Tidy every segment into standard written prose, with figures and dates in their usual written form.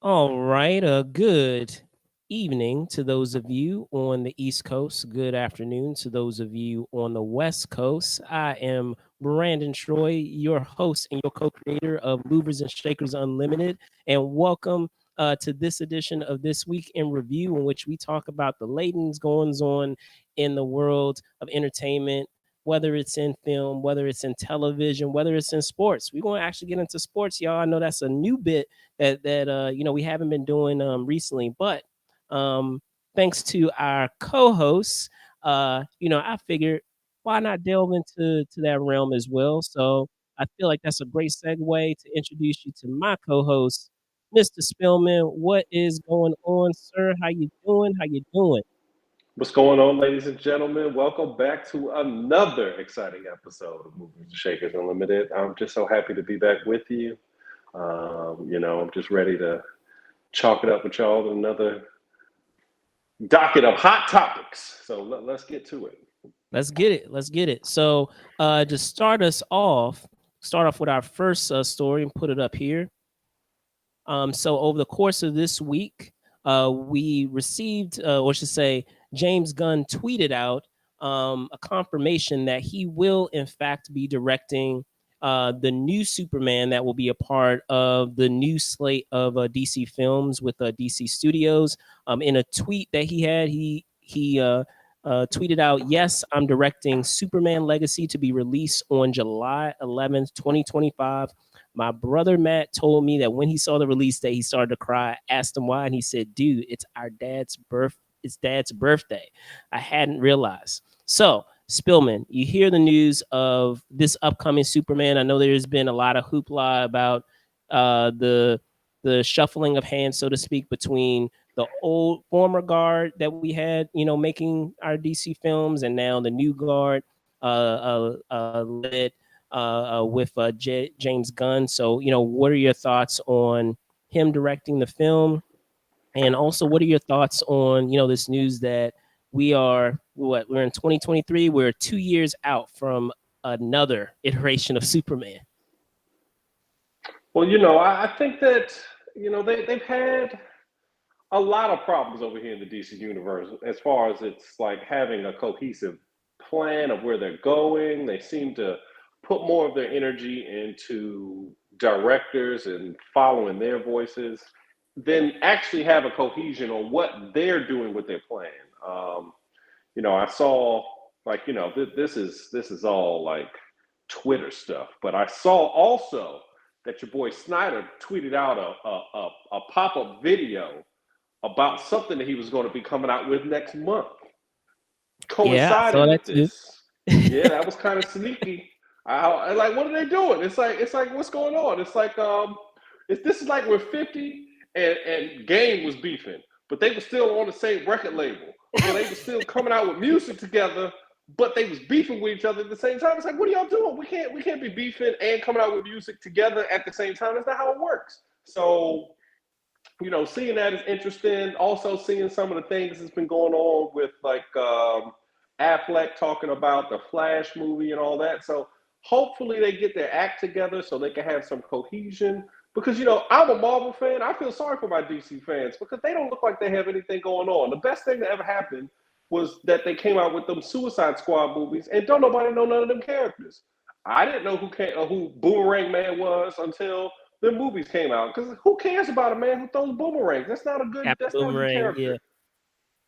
All right. Good evening to those of you on the East Coast. Good afternoon to those of you on the West Coast. I am Brandon Troy, your host and your co-creator of Movers and Shakers Unlimited, and welcome to this edition of This Week in Review, in which we talk about the latest goings on in the world of entertainment, whether it's in film, whether it's in television, whether it's in sports. We're going to actually get into sports, y'all. I know that's a new bit that we haven't been doing recently, but um, thanks to our co-hosts, I figured why not delve into that realm as well. So I feel like that's a great segue to introduce you to my co-host, Mr. Spillman. What is going on, sir? How you doing? How you doing? What's going on, ladies and gentlemen? Welcome back to another exciting episode of Movers and Shakers Unlimited. I'm just so happy to be back with you. I'm just ready to chalk it up with y'all with another docket of hot topics. So let's get to it. Let's get it. Let's get it. So, to start off with our first story and put it up here. So over the course of this week, we received, or should say, James Gunn tweeted out a confirmation that he will, in fact, be directing the new Superman that will be a part of the new slate of DC films with DC Studios. In a tweet that he had, he tweeted out, "Yes, I'm directing Superman Legacy to be released on July 11th, 2025. My brother Matt told me that when he saw the release date, he started to cry. I asked him why, and he said, "Dude, it's Dad's birthday. I hadn't realized." So, Spillman, you hear the news of this upcoming Superman. I know there's been a lot of hoopla about the shuffling of hands, so to speak, between the old former guard that we had, making our DC films, and now the new guard, led with James Gunn. So, what are your thoughts on him directing the film? And also, what are your thoughts on, this news that we're in 2023, we're 2 years out from another iteration of Superman. Well, I think that, they've had a lot of problems over here in the DC universe as far as it's like having a cohesive plan of where they're going. They seem to put more of their energy into directors and following their voices than actually have a cohesion on what they're doing with their plan. Um, I saw like this is all like Twitter stuff, but I saw also that your boy Snyder tweeted out a pop up video about something that he was going to be coming out with next month, Yeah, I saw coinciding that with too. this. Yeah, that was kind of sneaky. I like, what are they doing? It's like what's going on? This is like we're 50 and Game was beefing, but they were still on the same record label, so they were still coming out with music together, but they was beefing with each other at the same time. It's like, what are y'all doing? We can't be beefing and coming out with music together at the same time. That's not how it works. So seeing that is interesting. Also, seeing some of the things that's been going on with like Affleck talking about the Flash movie and all that. So hopefully they get their act together so they can have some cohesion. Because I'm a Marvel fan. I feel sorry for my DC fans because they don't look like they have anything going on. The best thing that ever happened was that they came out with them Suicide Squad movies, and don't nobody know none of them characters. I didn't know who Boomerang Man was until the movies came out. Because who cares about a man who throws boomerangs? That's not a good. Captain That's not a good Boomerang, yeah. character.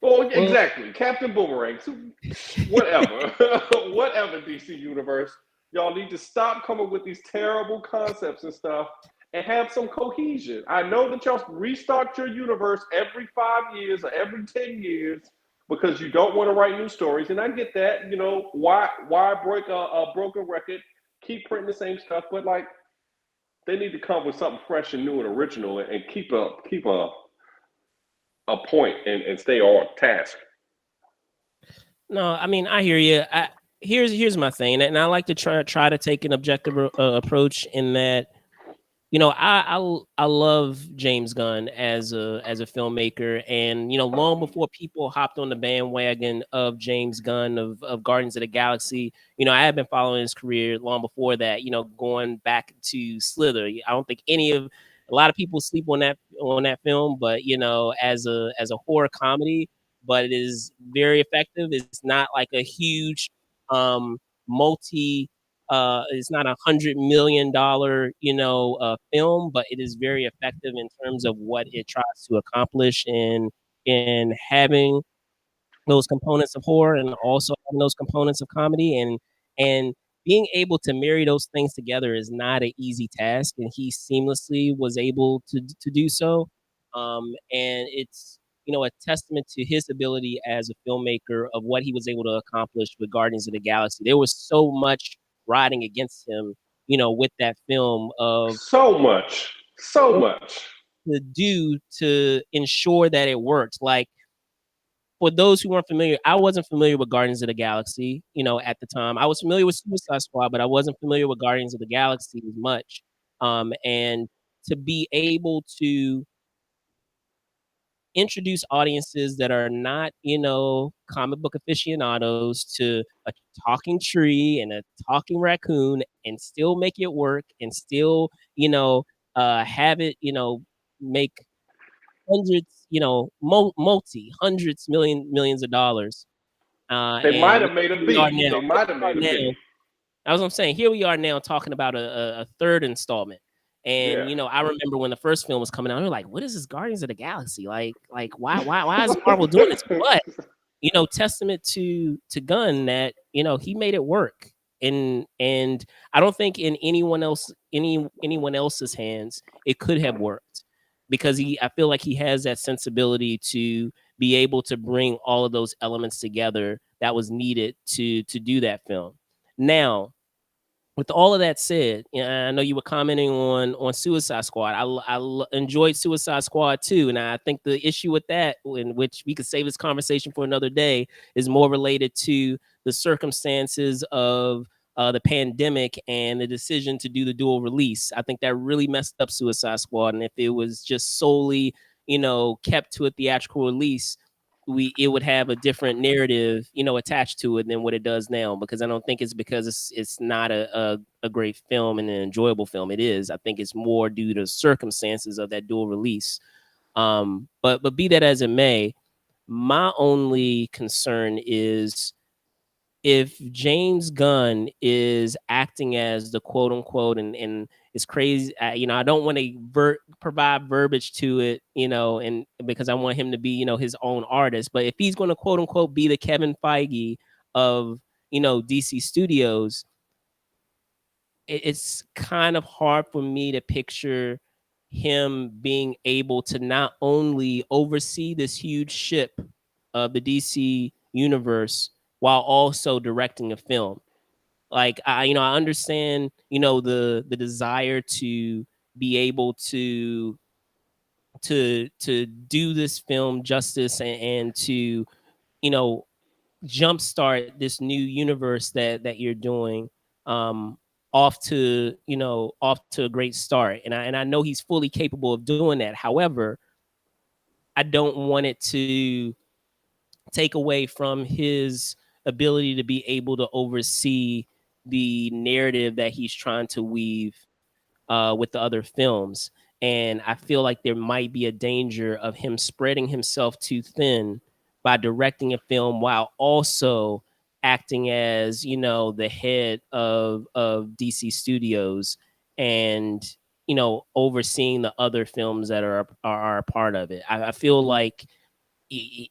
Well, Well, exactly, Captain Boomerang. Whatever, whatever. DC Universe, y'all need to stop coming with these terrible concepts and stuff, and have some cohesion. I know that y'all restart your universe every 5 years or every 10 years because you don't want to write new stories, and I get that. Why break a broken record? Keep printing the same stuff, but like they need to come with something fresh and new and original and keep a point and stay on task. no, I mean, I hear you. Here's my thing, and I like to try to take an objective approach in that. I love James Gunn as a filmmaker, and long before people hopped on the bandwagon of James Gunn of Guardians of the Galaxy, I had been following his career long before that. Going back to Slither, I don't think any of A lot of people sleep on that film, but as a horror comedy, but it is very effective. It's not like a huge multi it's not $100 million film, but it is very effective in terms of what it tries to accomplish in having those components of horror and also having those components of comedy, and being able to marry those things together is not an easy task, and he seamlessly was able to do so. And it's a testament to his ability as a filmmaker of what he was able to accomplish with Guardians of the Galaxy. There was so much riding against him, with that film of So much, so much. to do to ensure that it worked. Like, for those who weren't familiar, I wasn't familiar with Guardians of the Galaxy, at the time. I was familiar with Suicide Squad, but I wasn't familiar with Guardians of the Galaxy as much. And to be able to introduce audiences that are not, comic book aficionados to a talking tree and a talking raccoon and still make it work and still, have it, make hundreds, multi hundreds, millions of dollars. They might And have made a here we are B. now. They might have made a Now, B. that's what I'm saying. Here we are now talking about a third installment. Yeah. And I remember when the first film was coming out, we were like, "What is this Guardians of the Galaxy? Like why is Marvel doing this?" But testament to Gunn that he made it work, and I don't think in anyone else's hands it could have worked, because I feel like he has that sensibility to be able to bring all of those elements together that was needed to do that film. Now, with all of that said, I know you were commenting on Suicide Squad. Enjoyed Suicide Squad too, and I think the issue with that, in which we could save this conversation for another day, is more related to the circumstances of the pandemic and the decision to do the dual release. I think that really messed up Suicide Squad, and if it was just solely kept to a theatrical release, it would have a different narrative, attached to it than what it does now. Because I don't think it's because it's not a great film and an enjoyable film. It is. I think it's more due to circumstances of that dual release. But be that as it may, my only concern is if James Gunn is acting as the quote unquote, and it's crazy, I don't want to provide verbiage to it, and because I want him to be, his own artist. But if he's going to quote unquote be the Kevin Feige of, DC Studios, it's kind of hard for me to picture him being able to not only oversee this huge ship of the DC universe while also directing a film. Like, I understand, the desire to be able to do this film justice, and to, you know, jumpstart this new universe that you're doing, um off to a great start. And I know he's fully capable of doing that. However, I don't want it to take away from his ability to be able to oversee the narrative that he's trying to weave with the other films. And I feel like there might be a danger of him spreading himself too thin by directing a film while also acting as, the head of DC Studios, and, overseeing the other films that are a part of it. I feel like he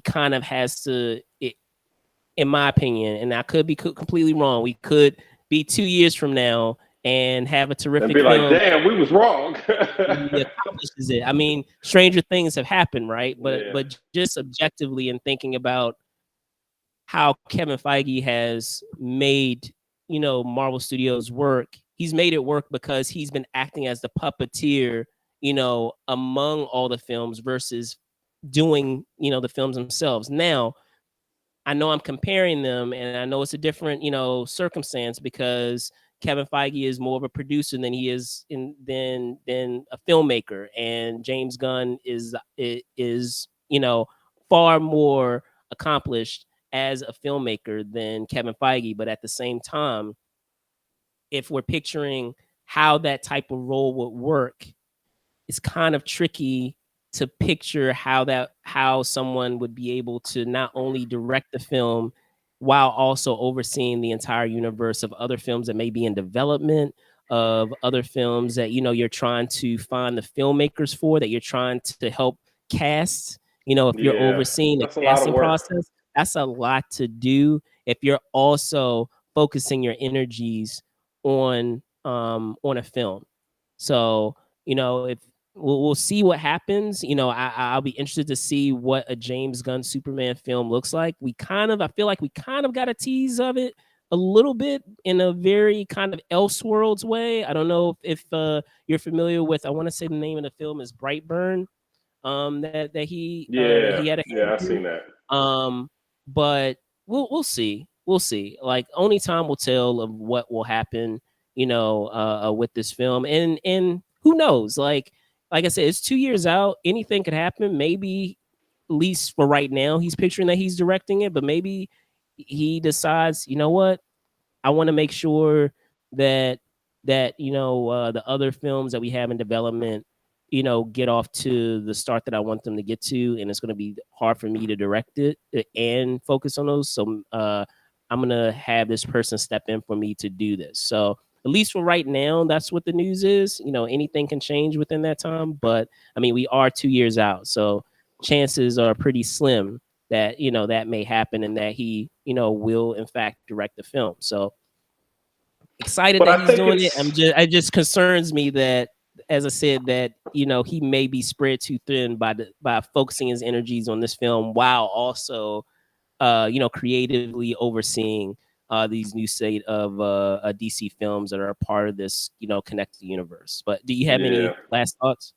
kind of has to, in my opinion, and I could be completely wrong. We could be 2 years from now and have a And terrific be like, film. damn, we was wrong. He accomplishes it. I mean, stranger things have happened, right? But Yeah. but just objectively, and thinking about how Kevin Feige has made, Marvel Studios work, he's made it work because he's been acting as the puppeteer, among all the films versus doing, the films themselves. Now, I know I'm comparing them, and I know it's a different, circumstance, because Kevin Feige is more of a producer than he is than a filmmaker, and James Gunn is far more accomplished as a filmmaker than Kevin Feige. But at the same time, if we're picturing how that type of role would work, it's kind of tricky to picture how someone would be able to not only direct the film while also overseeing the entire universe of other films that may be in development, of other films that you're trying to find the filmmakers for, that you're trying to help cast. If you're Yeah, overseeing the that's a lot of casting work. process, that's a lot to do if you're also focusing your energies on a film. So, if we'll see what happens. I'll be interested to see what a James Gunn Superman film looks like. I feel like we kind of got a tease of it a little bit in a very kind of Elseworlds way. I don't know if you're familiar with. I want to say the name of the film is Brightburn. That Yeah, he had a yeah, hand I seen in. that. But we'll see. We'll see. Like only time will tell of what will happen. With this film, and who knows? Like I said, it's 2 years out. Anything could happen. Maybe, at least for right now, he's picturing that he's directing it, but maybe he decides, you know what? I want to make sure that the other films that we have in development, get off to the start that I want them to get to, and it's going to be hard for me to direct it and focus on those. So I'm gonna have this person step in for me to do this. So at least for right now, that's what the news is. Anything can change within that time, but I mean, we are 2 years out, so chances are pretty slim that that may happen and that he will in fact direct the film. So excited But that I he's think doing it. it's It just concerns me that, as I said, that he may be spread too thin by focusing his energies on this film while also creatively overseeing these new set of DC films that are a part of this connected universe. But do you have yeah. any last thoughts?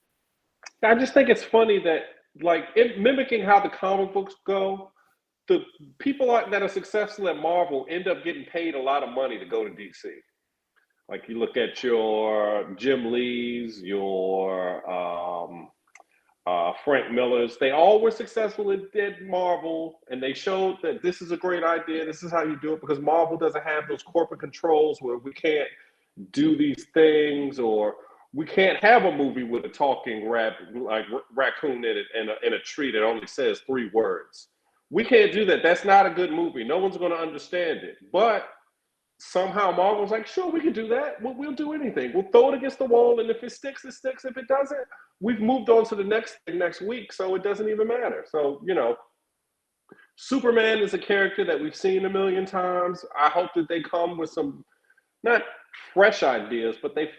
I just think it's funny that like it mimicking how the comic books go. The people that are successful at Marvel end up getting paid a lot of money to go to DC. Like you look at your Jim Lees, your Frank Millers. They all were successful and did Marvel, and they showed that this is a great idea. This is how you do it because Marvel doesn't have those corporate controls where we can't do these things or we can't have a movie with a talking raccoon in it and in a tree that only says 3 words. We can't do that. That's not a good movie. No one's going to understand it. But somehow Marvel's like, sure, we can do that. We'll do anything. We'll throw it against the wall, and if it sticks, it sticks. If it doesn't, we've moved on to the next thing next week, so it doesn't even matter. So, Superman is a character that we've seen a million times. I hope that they come with some not fresh ideas, but they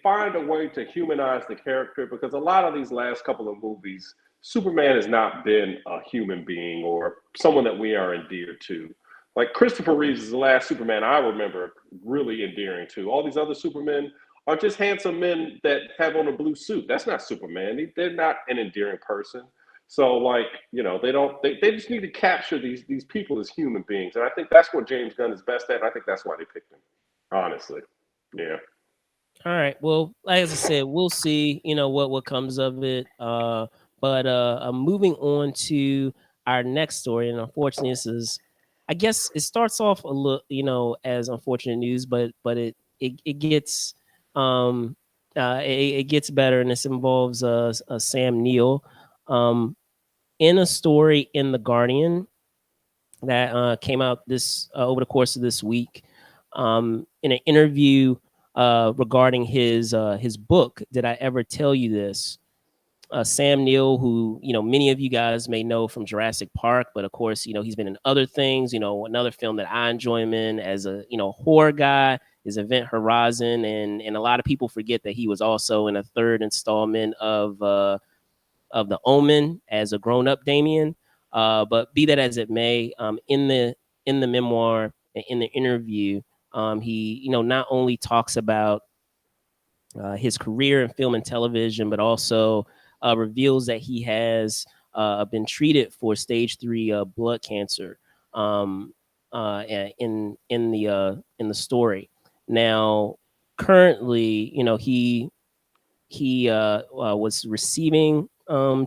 find a way to humanize the character because a lot of these last couple of movies, Superman has not been a human being or someone that we are endeared to. Like Christopher Reeves is the last Superman I remember really endearing to. All these other Supermen are just handsome men that have on a blue suit. That's not Superman. They're not an endearing person. So like, they just need to capture these people as human beings. And I think that's what James Gunn is best at. And I think that's why they picked him. Honestly. Yeah. All right. Well, like as I said, we'll see, what comes of it. But moving on to our next story, and unfortunately, I guess it starts off a little, as unfortunate news, but it gets it gets better, and this involves Sam Neill, in a story in the Guardian that came out this over the course of this week, in an interview regarding his book. Did I ever tell you this? Sam Neill, who many of you guys may know from Jurassic Park, but of course he's been in other things. Another film that I enjoy him in as a horror guy is Event Horizon, and a lot of people forget that he was also in a third installment of The Omen as a grown up Damien. But be that as it may, in the memoir, in the interview, he not only talks about his career in film and television, but also reveals that he has been treated for stage 3 blood cancer, in the story. Now, currently, he was receiving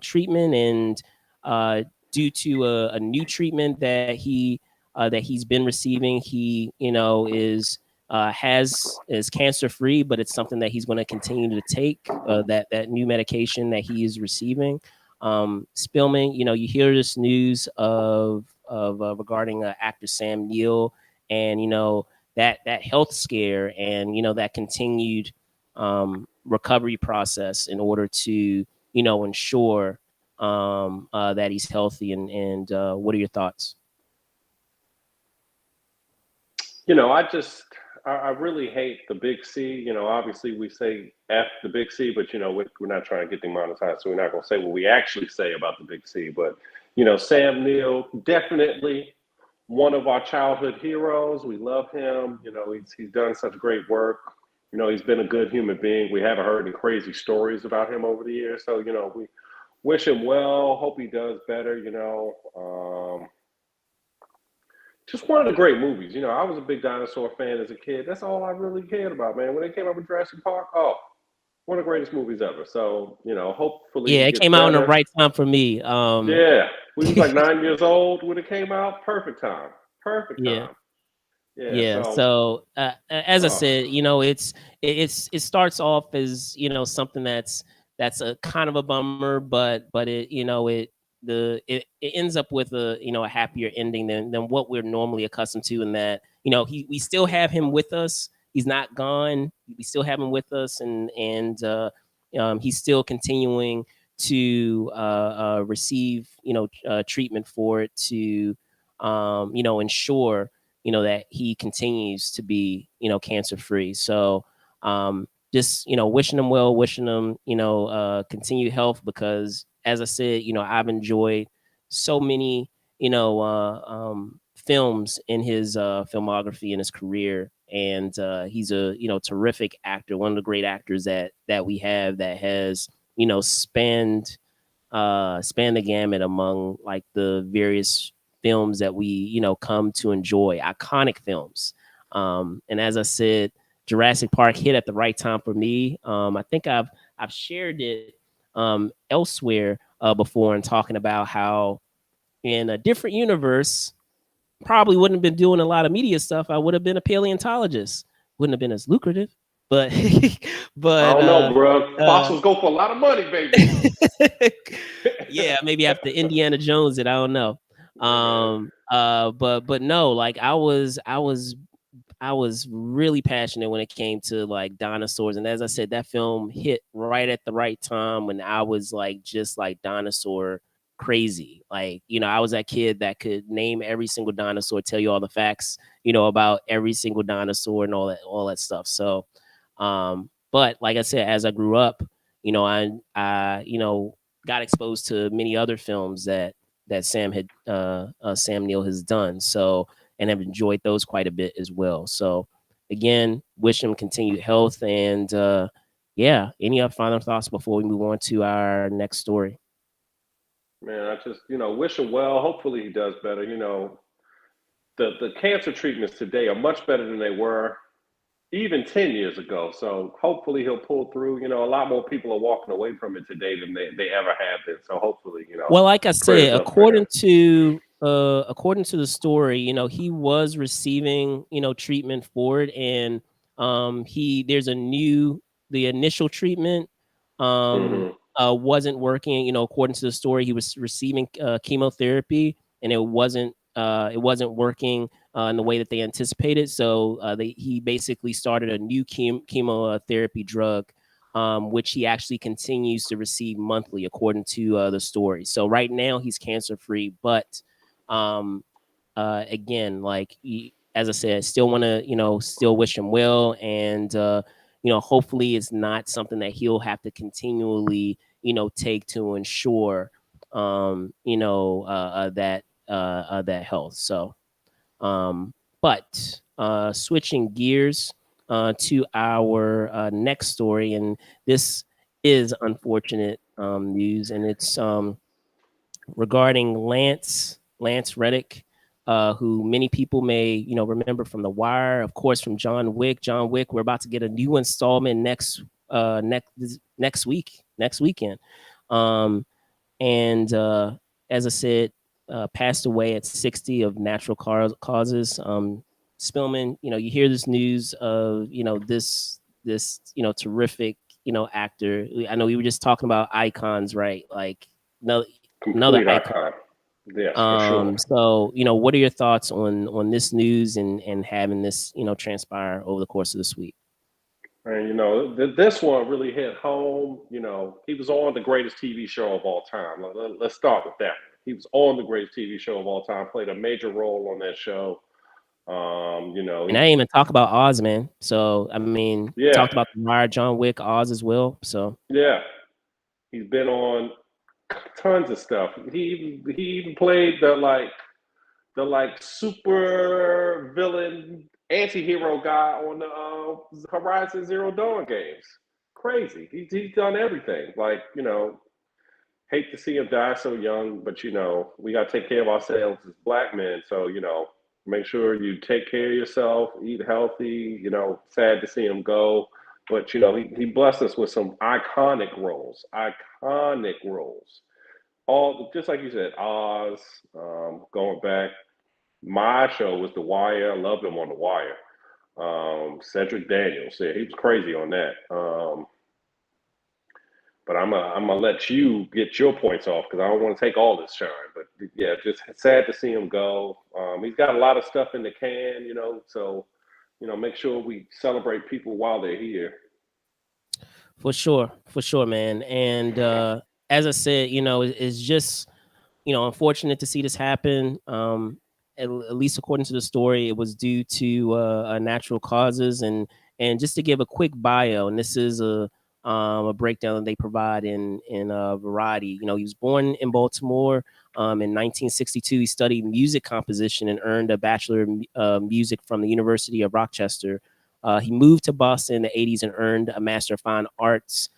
treatment, and due to a new treatment that he's been receiving, he is is cancer free, but it's something that he's going to continue to take. That new medication that he is receiving. Spillman, you hear this news of regarding actor Sam Neill, and that health scare, and that continued recovery process in order to ensure that he's healthy. And what are your thoughts? I really hate the big C. Obviously we say F the big C, but we're not trying to get demonetized, so we're not going to say what we actually say about the big C. But Sam Neill, definitely one of our childhood heroes. We love him. He's done such great work. He's been a good human being. We haven't heard any crazy stories about him over the years. So we wish him well. Hope he does better. Just one of the great movies. I was a big dinosaur fan as a kid. That's all I really cared about, man. When they came up with Jurassic Park, oh, one of the greatest movies ever. So, hopefully Yeah, he it gets came out in the better. right time for me. Yeah, we was like 9 years old when it came out. Perfect time. Perfect Yeah. time. Yeah. Yeah. So, So as I oh, said, it starts off as something that's a kind of a bummer, but it ends up with a happier ending than what we're normally accustomed to. In that we still have him with us. He's not gone. We still have him with us, and he's still continuing to receive treatment for it to ensure that he continues to be cancer free. So just wishing him well, wishing him continued health, because as I said, I've enjoyed so many films in his filmography, in his career, and he's a terrific actor, one of the great actors that we have, that has spanned the gamut among like the various films that we come to enjoy, iconic films. And as I said, Jurassic Park hit at the right time for me. I think I've shared it elsewhere before, and talking about how in a different universe, probably wouldn't have been doing a lot of media stuff. I would have been a paleontologist. Wouldn't have been as lucrative, but I but don't know, bro. Fossils go for a lot of money, baby. yeah, maybe after Indiana Jones it, I don't know. Yeah, man. But no, like I was really passionate when it came to like dinosaurs, and as I said, that film hit right at the right time when I was like just like dinosaur crazy. Like I was that kid that could name every single dinosaur, tell you all the facts about every single dinosaur and all that stuff. So but like I said, as I grew up, I got exposed to many other films that Sam Neill has done. So, and have enjoyed those quite a bit as well. So again, wish him continued health, and yeah. Any other final thoughts before we move on to our next story? Man, I just, wish him well. Hopefully he does better. The cancer treatments today are much better than they were even 10 years ago. So hopefully he'll pull through. A lot more people are walking away from it today than they ever have been. So hopefully, Well, like I said, prayers up for him. according to the story, he was receiving treatment for it, and he there's a new the initial treatment Hmm. wasn't working. According to the story, he was receiving chemotherapy, and it wasn't working in the way that they anticipated. So he basically started a new chemotherapy drug, which he actually continues to receive monthly, according to the story. So right now he's cancer free, but um, again, like as I said, still want to still wish him well, and hopefully it's not something that he'll have to continually take to ensure that health. So but switching gears to our next story, and this is unfortunate news, and it's regarding Lance Reddick, who many people may remember from The Wire, of course, from John Wick. John Wick. We're about to get a new installment next weekend, um, and as I said, passed away at 60 of natural causes. Spillman, you hear this news of this terrific actor. I know we were just talking about icons, right? Like another Complete icon. icon. Yes, for sure. So what are your thoughts on this news and having this transpire over the course of this week? And this one really hit home. He was on the greatest TV show of all time. Let's start with that. He was on the greatest TV show of all time. Played a major role on that show. And I didn't even talk about Oz, man. So I mean, Yeah, talked about the Wire, John Wick, Oz as well. So yeah. He's been on tons of stuff. He even played the super villain anti-hero guy on the Horizon Zero Dawn games. Crazy. He's done everything. Hate to see him die so young, but we got to take care of ourselves as black men. So make sure you take care of yourself, eat healthy. Sad to see him go, but he blessed us with some iconic roles. Iconic roles. All just like you said, Oz. Going back, my show was The Wire. I loved him on The Wire. Cedric Daniels, yeah, he was crazy on that. But I'm gonna let you get your points off because I don't want to take all this shine. But yeah, just sad to see him go. He's got a lot of stuff in the can, So make sure we celebrate people while they're here. for sure, man. And as I said, it's just unfortunate to see this happen. At least according to the story, it was due to natural causes. And just to give a quick bio, and this is a breakdown that they provide in Variety. He was born in Baltimore in 1962. He studied music composition and earned a bachelor of music from the University of Rochester. He moved to Boston in the 80s and earned a Master of Fine Arts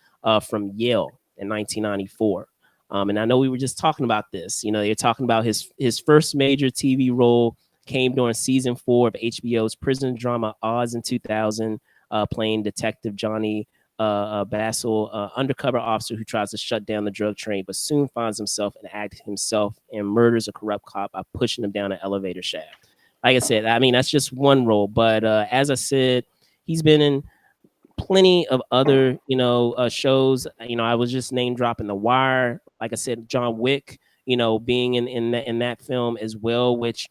from Yale in 1994. And I know we were just talking about this. You're talking about his first major TV role came during season 4 of HBO's prison drama Oz in 2000, playing Detective Johnny Basil, undercover officer who tries to shut down the drug train, but soon finds himself and acts himself and murders a corrupt cop by pushing him down an elevator shaft. Like I said, I mean, that's just one role. But as I said, he's been in plenty of other shows. I was just name dropping The Wire, like I said, John Wick, being in that film as well, which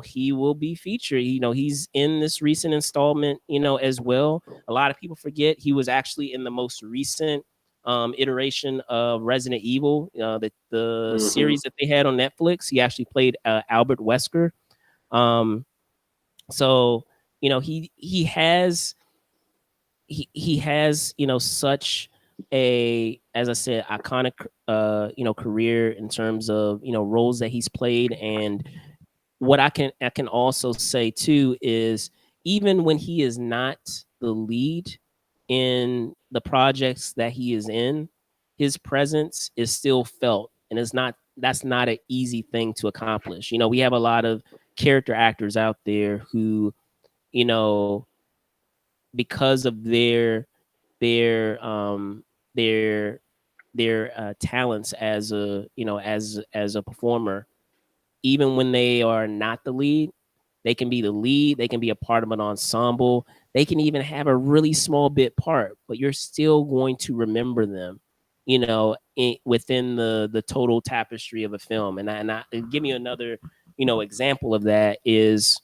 he will be featured. He's in this recent installment as well. A lot of people forget he was actually in the most recent iteration of Resident Evil, the series that they had on Netflix. He actually played Albert Wesker. So he has such a, as I said, iconic career in terms of roles that he's played. And what I can also say too is, even when he is not the lead in the projects that he is in, his presence is still felt, and that's not an easy thing to accomplish. We have a lot of character actors out there who, because of their their talents as a performer, even when they are not the lead, they can be the lead, they can be a part of an ensemble, they can even have a really small bit part, but you're still going to remember them within the total tapestry of a film. And I give you another example of that is,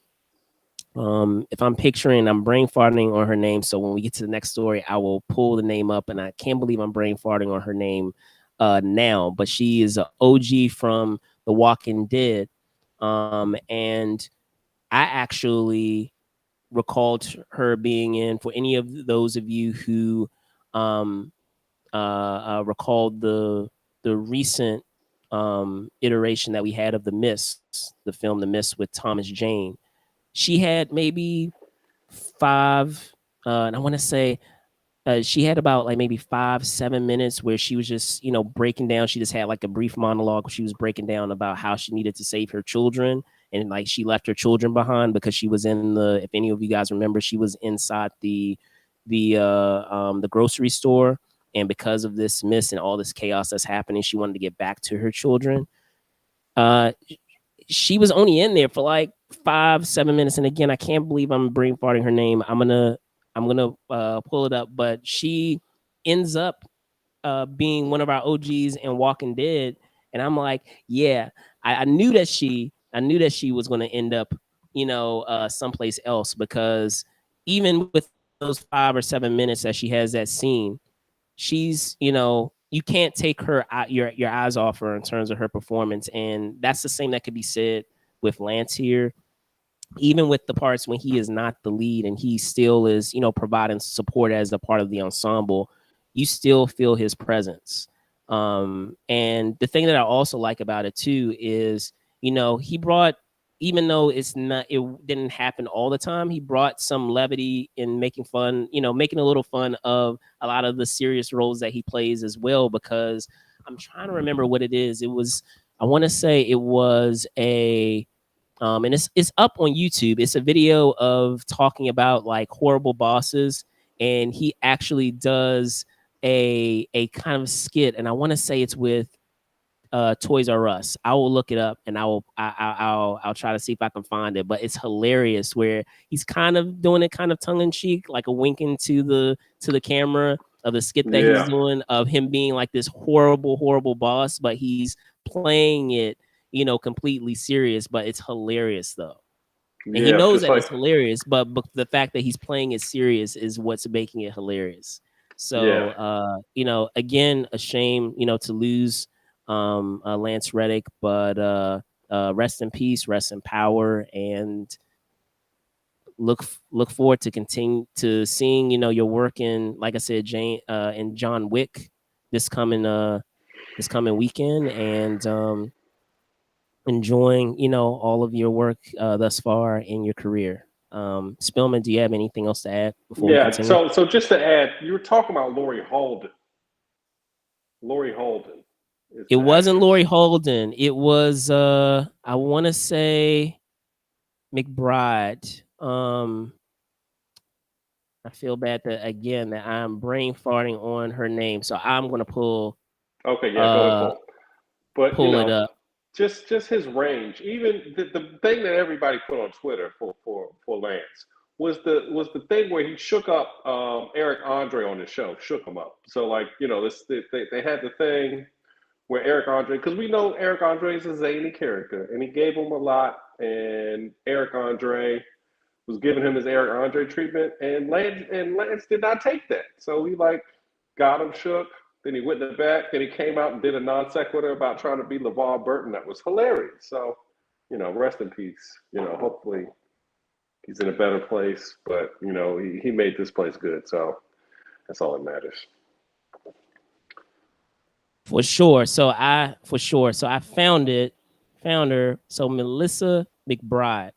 if I'm picturing, I'm brain farting on her name. So when we get to the next story, I will pull the name up, and I can't believe I'm brain farting on her name now, but she is an OG from The Walking Dead. And I actually recalled her being in, for any of those of you who recalled the recent iteration that we had of The Mist, the film The Mist with Thomas Jane. She had maybe five, and I want to say she had about like maybe 5-7 minutes where she was just breaking down. She just had like a brief monologue where she was breaking down about how she needed to save her children, and like she left her children behind because she was in the, if any of you guys remember, she was inside the grocery store, and because of this mist and all this chaos that's happening, she wanted to get back to her children. uh she was only in there for like 5-7 minutes. And again, I can't believe I'm brain farting her name. I'm gonna pull it up, but she ends up being one of our OGs in Walking Dead. And I'm like, yeah, I knew that she was going to end up, someplace else, because even with those 5 or 7 minutes that she has that scene, she's, you can't take your eyes off her in terms of her performance. And that's the same that could be said with Lance here. Even with the parts when he is not the lead and he still is, providing support as a part of the ensemble, you still feel his presence. And the thing that I also like about it too is, he brought, even though it didn't happen all the time, he brought some levity in making a little fun of a lot of the serious roles that he plays as well. Because I'm trying to remember what it is. I want to say it was and it's up on YouTube. It's a video of talking about like horrible bosses, and he actually does a kind of skit, and I want to say it's with Toys R Us. I will look it up and I'll try to see if I can find it. But it's hilarious where he's kind of doing it kind of tongue in cheek, like a winking to the camera of the skit that he's doing of him being like this horrible boss, but he's playing it, completely serious. But it's hilarious though. And he knows that it's hilarious, but the fact that he's playing it serious is what's making it hilarious. So, again, a shame, to lose Lance Reddick, but rest in peace, rest in power, and look forward to continue to seeing, your work in, like I said, in John Wick this coming weekend, and enjoying, all of your work thus far in your career. Spillman, do you have anything else to add before we continue? So just to add, you were talking about Laurie Holden. It wasn't Laurie Holden. It was I want to say McBride. I feel bad that I'm brain farting on her name, so I'm gonna pull. Okay, yeah, go ahead, pull. But pull it up. Just his range. Even the thing that everybody put on Twitter for Lance was the thing where he shook up Eric Andre on the show, shook him up. So like, they had the thing where Eric Andre, because we know Eric Andre is a zany character, and he gave him a lot, and Eric Andre was giving him his Eric Andre treatment, and Lance did not take that. So he like got him shook. Then he went in the back. Then he came out and did a non sequitur about trying to be LeVar Burton. That was hilarious. So, rest in peace. Hopefully he's in a better place. But he made this place good. So that's all that matters. For sure. So I found her. So Melissa McBride,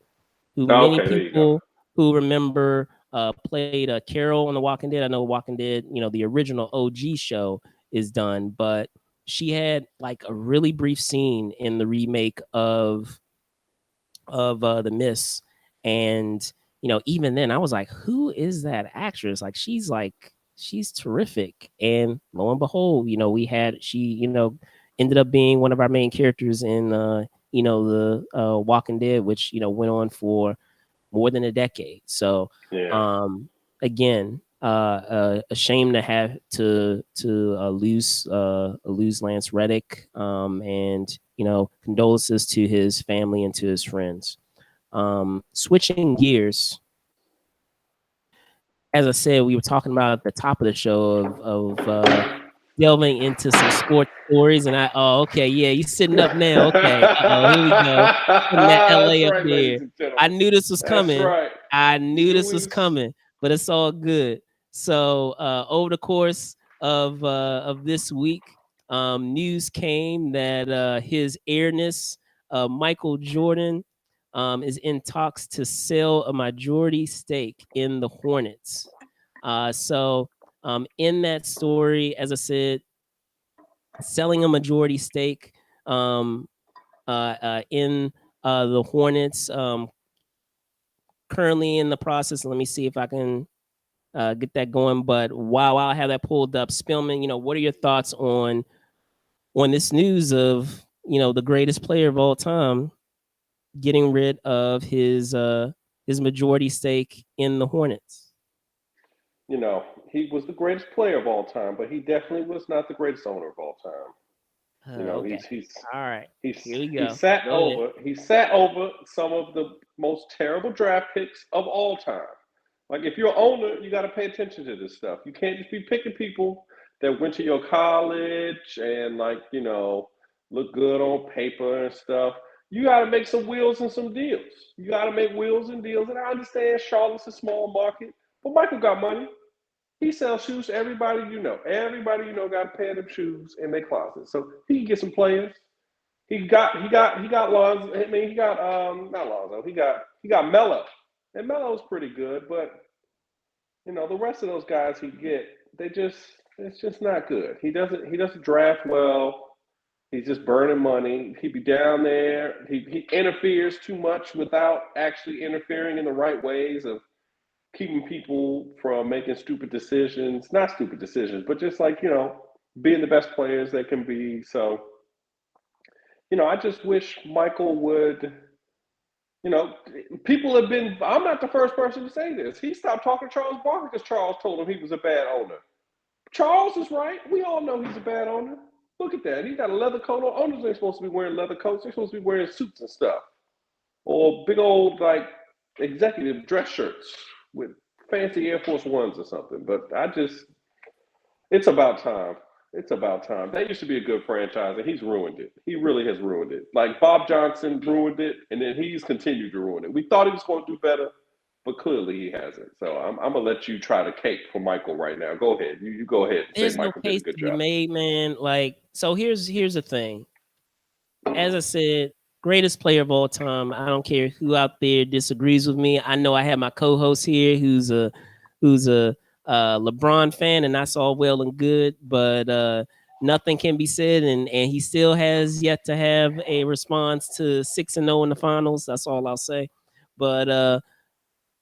who many people who remember played Carol on The Walking Dead. I know Walking Dead, the original OG show is done, but she had like a really brief scene in the remake of The Mist. And, even then I was like, who is that actress? Like, she's terrific. And lo and behold, she ended up being one of our main characters in, the Walking Dead, which, went on for more than a decade. So, again, a shame to have to lose Lance Reddick, and condolences to his family and to his friends. Switching gears, as I said, we were talking about at the top of the show of delving into some sports stories, and you sitting up now. Okay, here we go. Putting that LA up there. I knew this was coming. I knew this was coming, but it's all good. So over the course of this week, news came that his Airness, Michael Jordan, is in talks to sell a majority stake in the Hornets. So in that story, as I said, selling a majority stake in the Hornets, currently in the process. Let me see if I can get that going. But while I have that pulled up, Spillman, what are your thoughts on this news of the greatest player of all time getting rid of his majority stake in the Hornets. You know, he was the greatest player of all time, but he definitely was not the greatest owner of all time. You know, Okay. All right. Here we he go. sat Go ahead. over some of the most terrible draft picks of all time. Like if you're an owner, you got to pay attention to this stuff. You can't just be picking people that went to your college and like look good on paper and stuff. You got to make some wheels and some deals. You got to make wheels and deals. And I understand Charlotte's a small market, but Michael got money. He sells shoes to everybody you know. Everybody you know got a pair of them shoes in their closet. So he can get some players. He got Lonzo. I mean, he got not Lonzo. He got Melo, and Melo's pretty good. But the rest of those guys he get, it's just not good. He doesn't draft well. He's just burning money. He be down there. He interferes too much without actually interfering in the right ways of keeping people from making stupid decisions. Not stupid decisions, but just like being the best players they can be. So I just wish Michael would. People have been. I'm not the first person to say this. He stopped talking to Charles Barkley because Charles told him he was a bad owner. Charles is right. We all know he's a bad owner. Look at that. He's got a leather coat on. Owners ain't supposed to be wearing leather coats. They're supposed to be wearing suits and stuff. Or big old, like, executive dress shirts with fancy Air Force Ones or something. But it's about time. It's about time. That used to be a good franchise, and he's ruined it. He really has ruined it. Like Bob Johnson ruined it, and then he's continued to ruin it. We thought he was going to do better, but clearly he hasn't. So I'm gonna let you try to cake for Michael right now. Go ahead. You go ahead and say There's no Michael did a case good to be job. made, man. Like, so here's the thing. As I said, greatest player of all time. I don't care who out there disagrees with me. I know I have my co-host here who's a LeBron fan, and that's all well and good, but nothing can be said, and he still has yet to have a response to 6-0 in the finals. That's all I'll say. But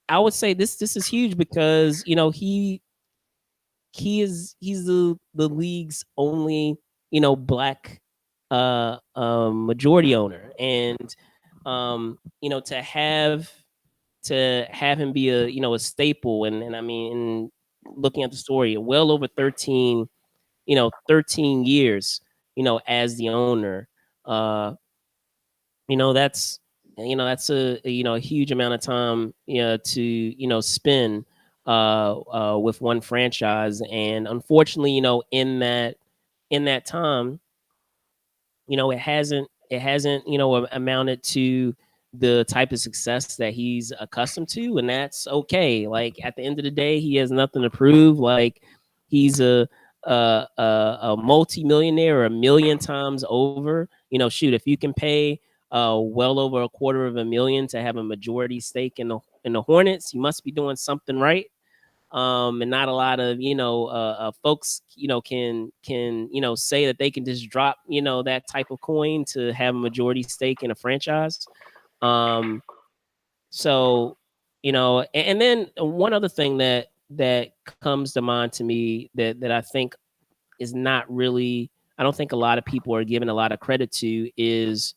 I would say this is huge because he's the league's only black majority owner, and to have him be a staple, and I mean, looking at the story, well over 13 years as the owner. uh that's a huge amount of time to spend with one franchise. And unfortunately, in that time, it hasn't amounted to the type of success that he's accustomed to, and that's okay. Like, at the end of the day, he has nothing to prove. Like, he's a multi-millionaire, a million times over. Shoot, if you can pay well over $250,000 to have a majority stake in the Hornets, you must be doing something right. And not a lot of folks can say that they can just drop that type of coin to have a majority stake in a franchise. um so and then one other thing that comes to mind to me that I think is not really, I don't think a lot of people are giving a lot of credit to is,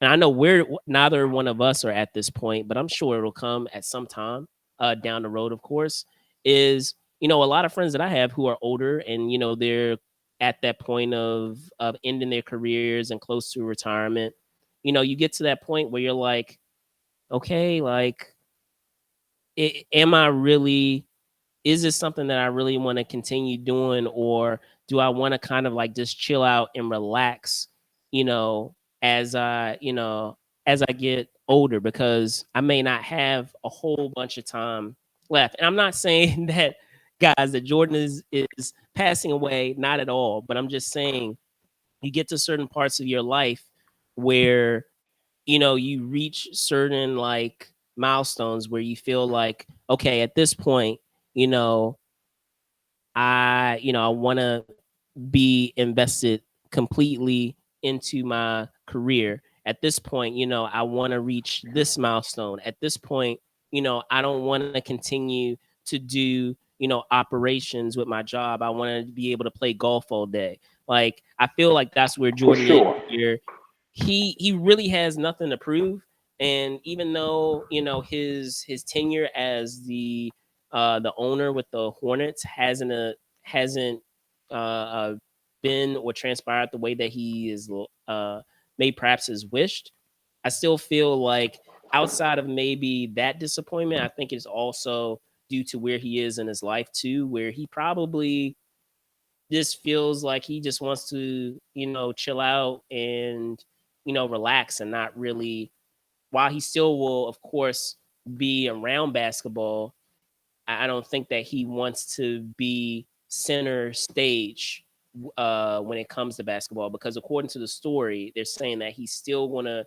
and I know we're neither one of us are at this point, but I'm sure it'll come at some time down the road, of course. Is a lot of friends that I have who are older, and they're at that point of ending their careers and close to retirement. You get to that point where you're like, okay, like, am I really, is this something that I really want to continue doing, or do I want to kind of like just chill out and relax, you know, as I get older, because I may not have a whole bunch of time left. And I'm not saying that, guys, that Jordan is passing away, not at all, but I'm just saying you get to certain parts of your life where you reach certain like milestones where you feel like, okay, at this point, you know I want to be invested completely into my career. At this point, I want to reach this milestone. At this point, I don't want to continue to do operations with my job. I want to be able to play golf all day. Like, I feel like that's where For Jordan is sure. here. he really has nothing to prove. And even though his tenure as the owner with the Hornets hasn't been or transpired the way that he is made perhaps as wished, I still feel like outside of maybe that disappointment, I think it's also due to where he is in his life too, where he probably just feels like he just wants to, chill out and, relax and not really, while he still will, of course, be around basketball, I don't think that he wants to be center stage when it comes to basketball, because according to the story, they're saying that he's still going to,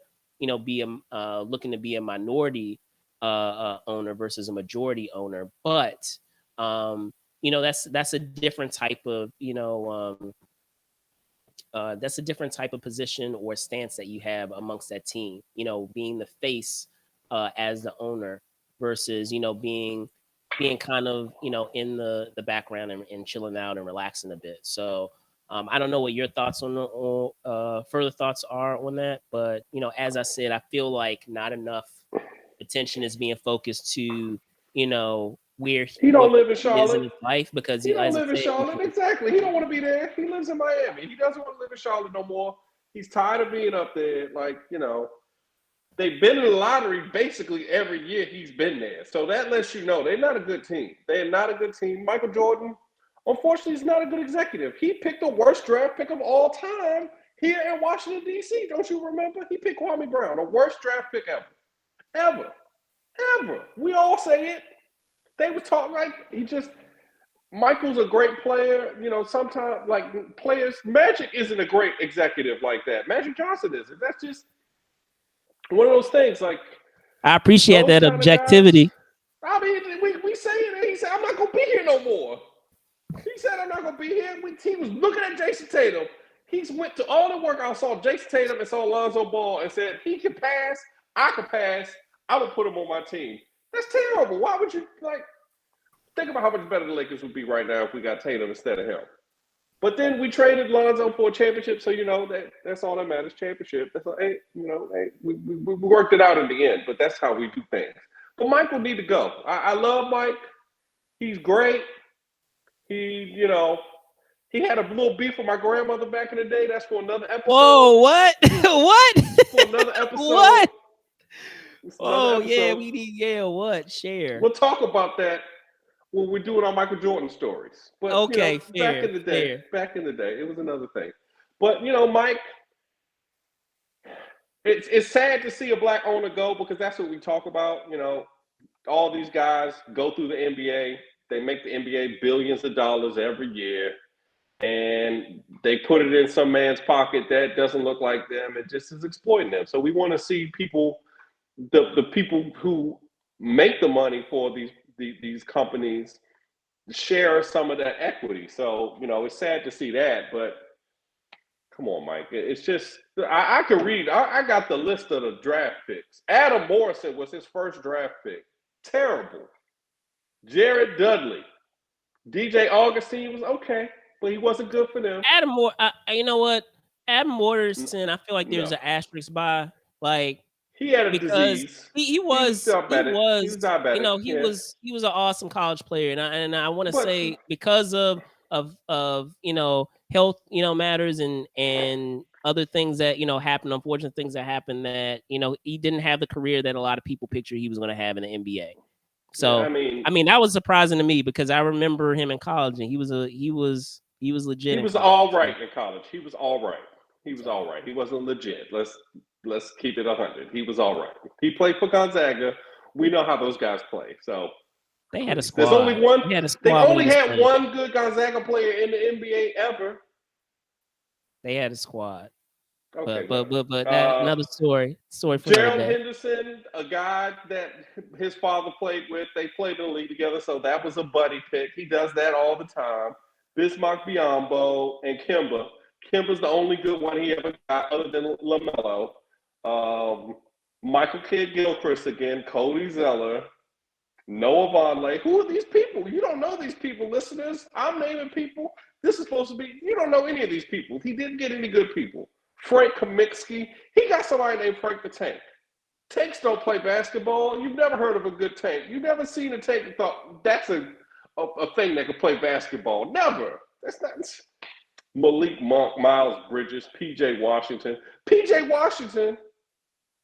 be looking to be a minority owner versus a majority owner. But, that's a different type of, that's a different type of position or stance that you have amongst that team, being the face as the owner versus, being kind of, in the background and chilling out and relaxing a bit. So I don't know what your thoughts further thoughts are on that, but as I said, I feel like not enough attention is being focused to, where He what don't live in he is in Charlotte. his life, because He don't as I live in said, Charlotte. Exactly. He don't want to be there. He lives in Miami. He doesn't want to live in Charlotte no more. He's tired of being up there. Like, they've been in the lottery basically every year he's been there. So that lets you know they're not a good team. They're not a good team. Michael Jordan, unfortunately, is not a good executive. He picked the worst draft pick of all time here in Washington, D.C. Don't you remember? He picked Kwame Brown, the worst draft pick ever. Ever. Ever. We all say it. They were talking like Michael's a great player. Sometimes like players, Magic isn't a great executive like that. Magic Johnson isn't. That's just one of those things. Like I appreciate those that kind of guys. objectivity. I mean, we say it, and he said, "I'm not gonna be here no more." He said, "I'm not gonna be here." He was looking at Jason Tatum. He went to all the workouts, saw Jason Tatum and saw Lonzo Ball, and said, "He can pass. I can pass. I would put him on my team." That's terrible. Why would you think about how much better the Lakers would be right now if we got Tatum instead of him? But then we traded Lonzo for a championship, so that's all that matters. Championship. That's all, we worked it out in the end. But that's how we do things. But Mike will need to go. I love Mike. He's great. He had a little beef with my grandmother back in the day. That's for another episode. Whoa, what? What? For another episode. What? Oh, yeah, we need, what? Share. We'll talk about that when we're doing our Michael Jordan stories. But, okay, back in the day, it was another thing. But, Mike, it's sad to see a black owner go, because that's what we talk about. All these guys go through the NBA. They make the NBA billions of dollars every year, and they put it in some man's pocket that doesn't look like them. It just is exploiting them. So we want to see people, the people who make the money for these companies, share some of that equity. So, it's sad to see that, but come on, Mike. It's just, I can read. I got the list of the draft picks. Adam Morrison was his first draft pick. Terrible. Jared Dudley. DJ Augustine was okay, but he wasn't good for them. Adam Moore, you know what? Adam Morrison, I feel like there's an asterisk by, like, he had a because disease. He was diabetic. he was an awesome college player, and I want to say, because of health matters and other things that happened, unfortunate things that happened, that he didn't have the career that a lot of people pictured he was going to have in the NBA. So I mean that was surprising to me, because I remember him in college, and he was legit. He was all right in college. He was all right. He wasn't legit. Let's keep it 100. He was all right. He played for Gonzaga. We know how those guys play. So they had a squad. There's only one. They only had one good Gonzaga player in the NBA ever. They had a squad. Okay, but that another story for Gerald Henderson, a guy that his father played with. They played in the league together, so that was a buddy pick. He does that all the time. Bismarck Biyombo and Kemba. Kemba's the only good one he ever got, other than LaMelo. Michael Kidd-Gilchrist again, Cody Zeller, Noah Vonleh. Who are these people? You don't know these people, listeners. I'm naming people. This is supposed to be, you don't know any of these people. He didn't get any good people. Frank Kaminsky, He got somebody named Frank the Tank. Tanks don't play basketball. You've never heard of a good tank. You've never seen a tank and thought that's a thing that can play basketball. Never. That's not Malik Monk, Miles Bridges, PJ Washington. PJ Washington,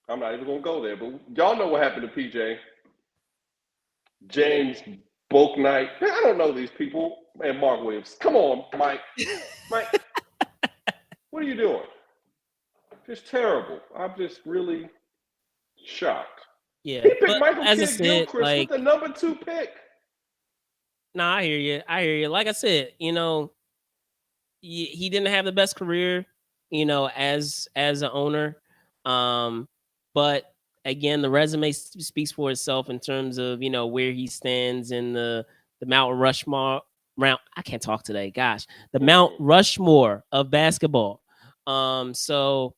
I'm not even going to go there, but y'all know what happened to PJ. James Bouknight. I don't know these people. And Mark Williams. Come on, Mike. Mike, what are you doing? Just terrible. I'm just really shocked. Yeah, He picked but Michael as I Kidd said, Gilchrist like, with the number 2 pick. nah, I hear you. I hear you. Like I said, he didn't have the best career, as an owner. But again, the resume speaks for itself in terms of where he stands in the Mount Rushmore round. I can't talk today. Gosh, the Mount Rushmore of basketball. So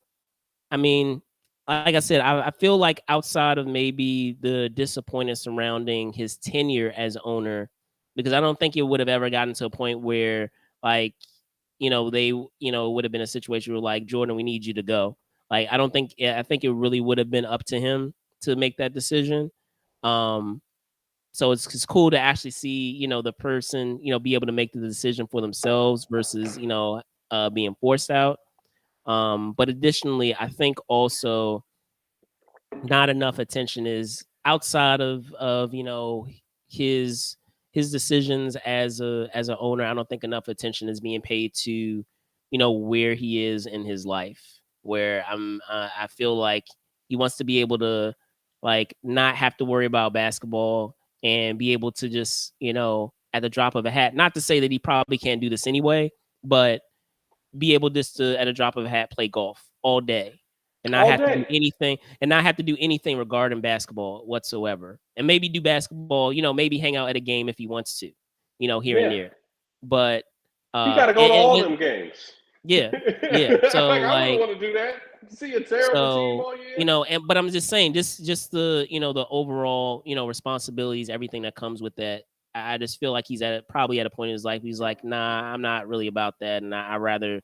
I mean, like I said, I feel like outside of maybe the disappointment surrounding his tenure as owner, because I don't think it would have ever gotten to a point where like they would have been a situation where like, Jordan, we need you to go. Like, I think it really would have been up to him to make that decision. So it's cool to actually see the person be able to make the decision for themselves versus being forced out. But additionally, I think also not enough attention is outside of his decisions as an owner. I don't think enough attention is being paid to where he is in his life. Where I feel like he wants to be able to like not have to worry about basketball and be able to just at the drop of a hat. Not to say that he probably can't do this anyway, but be able just to at a drop of a hat play golf all day and not have to do anything regarding basketball whatsoever, and maybe do basketball, maybe hang out at a game if he wants to, here and there. But he got to go to all them games. Yeah. So like, I wouldn't want to do that. See a terrible team all year. But I'm just saying, just the the overall responsibilities, everything that comes with that. I just feel like he's probably at a point in his life he's like, nah, I'm not really about that, and I rather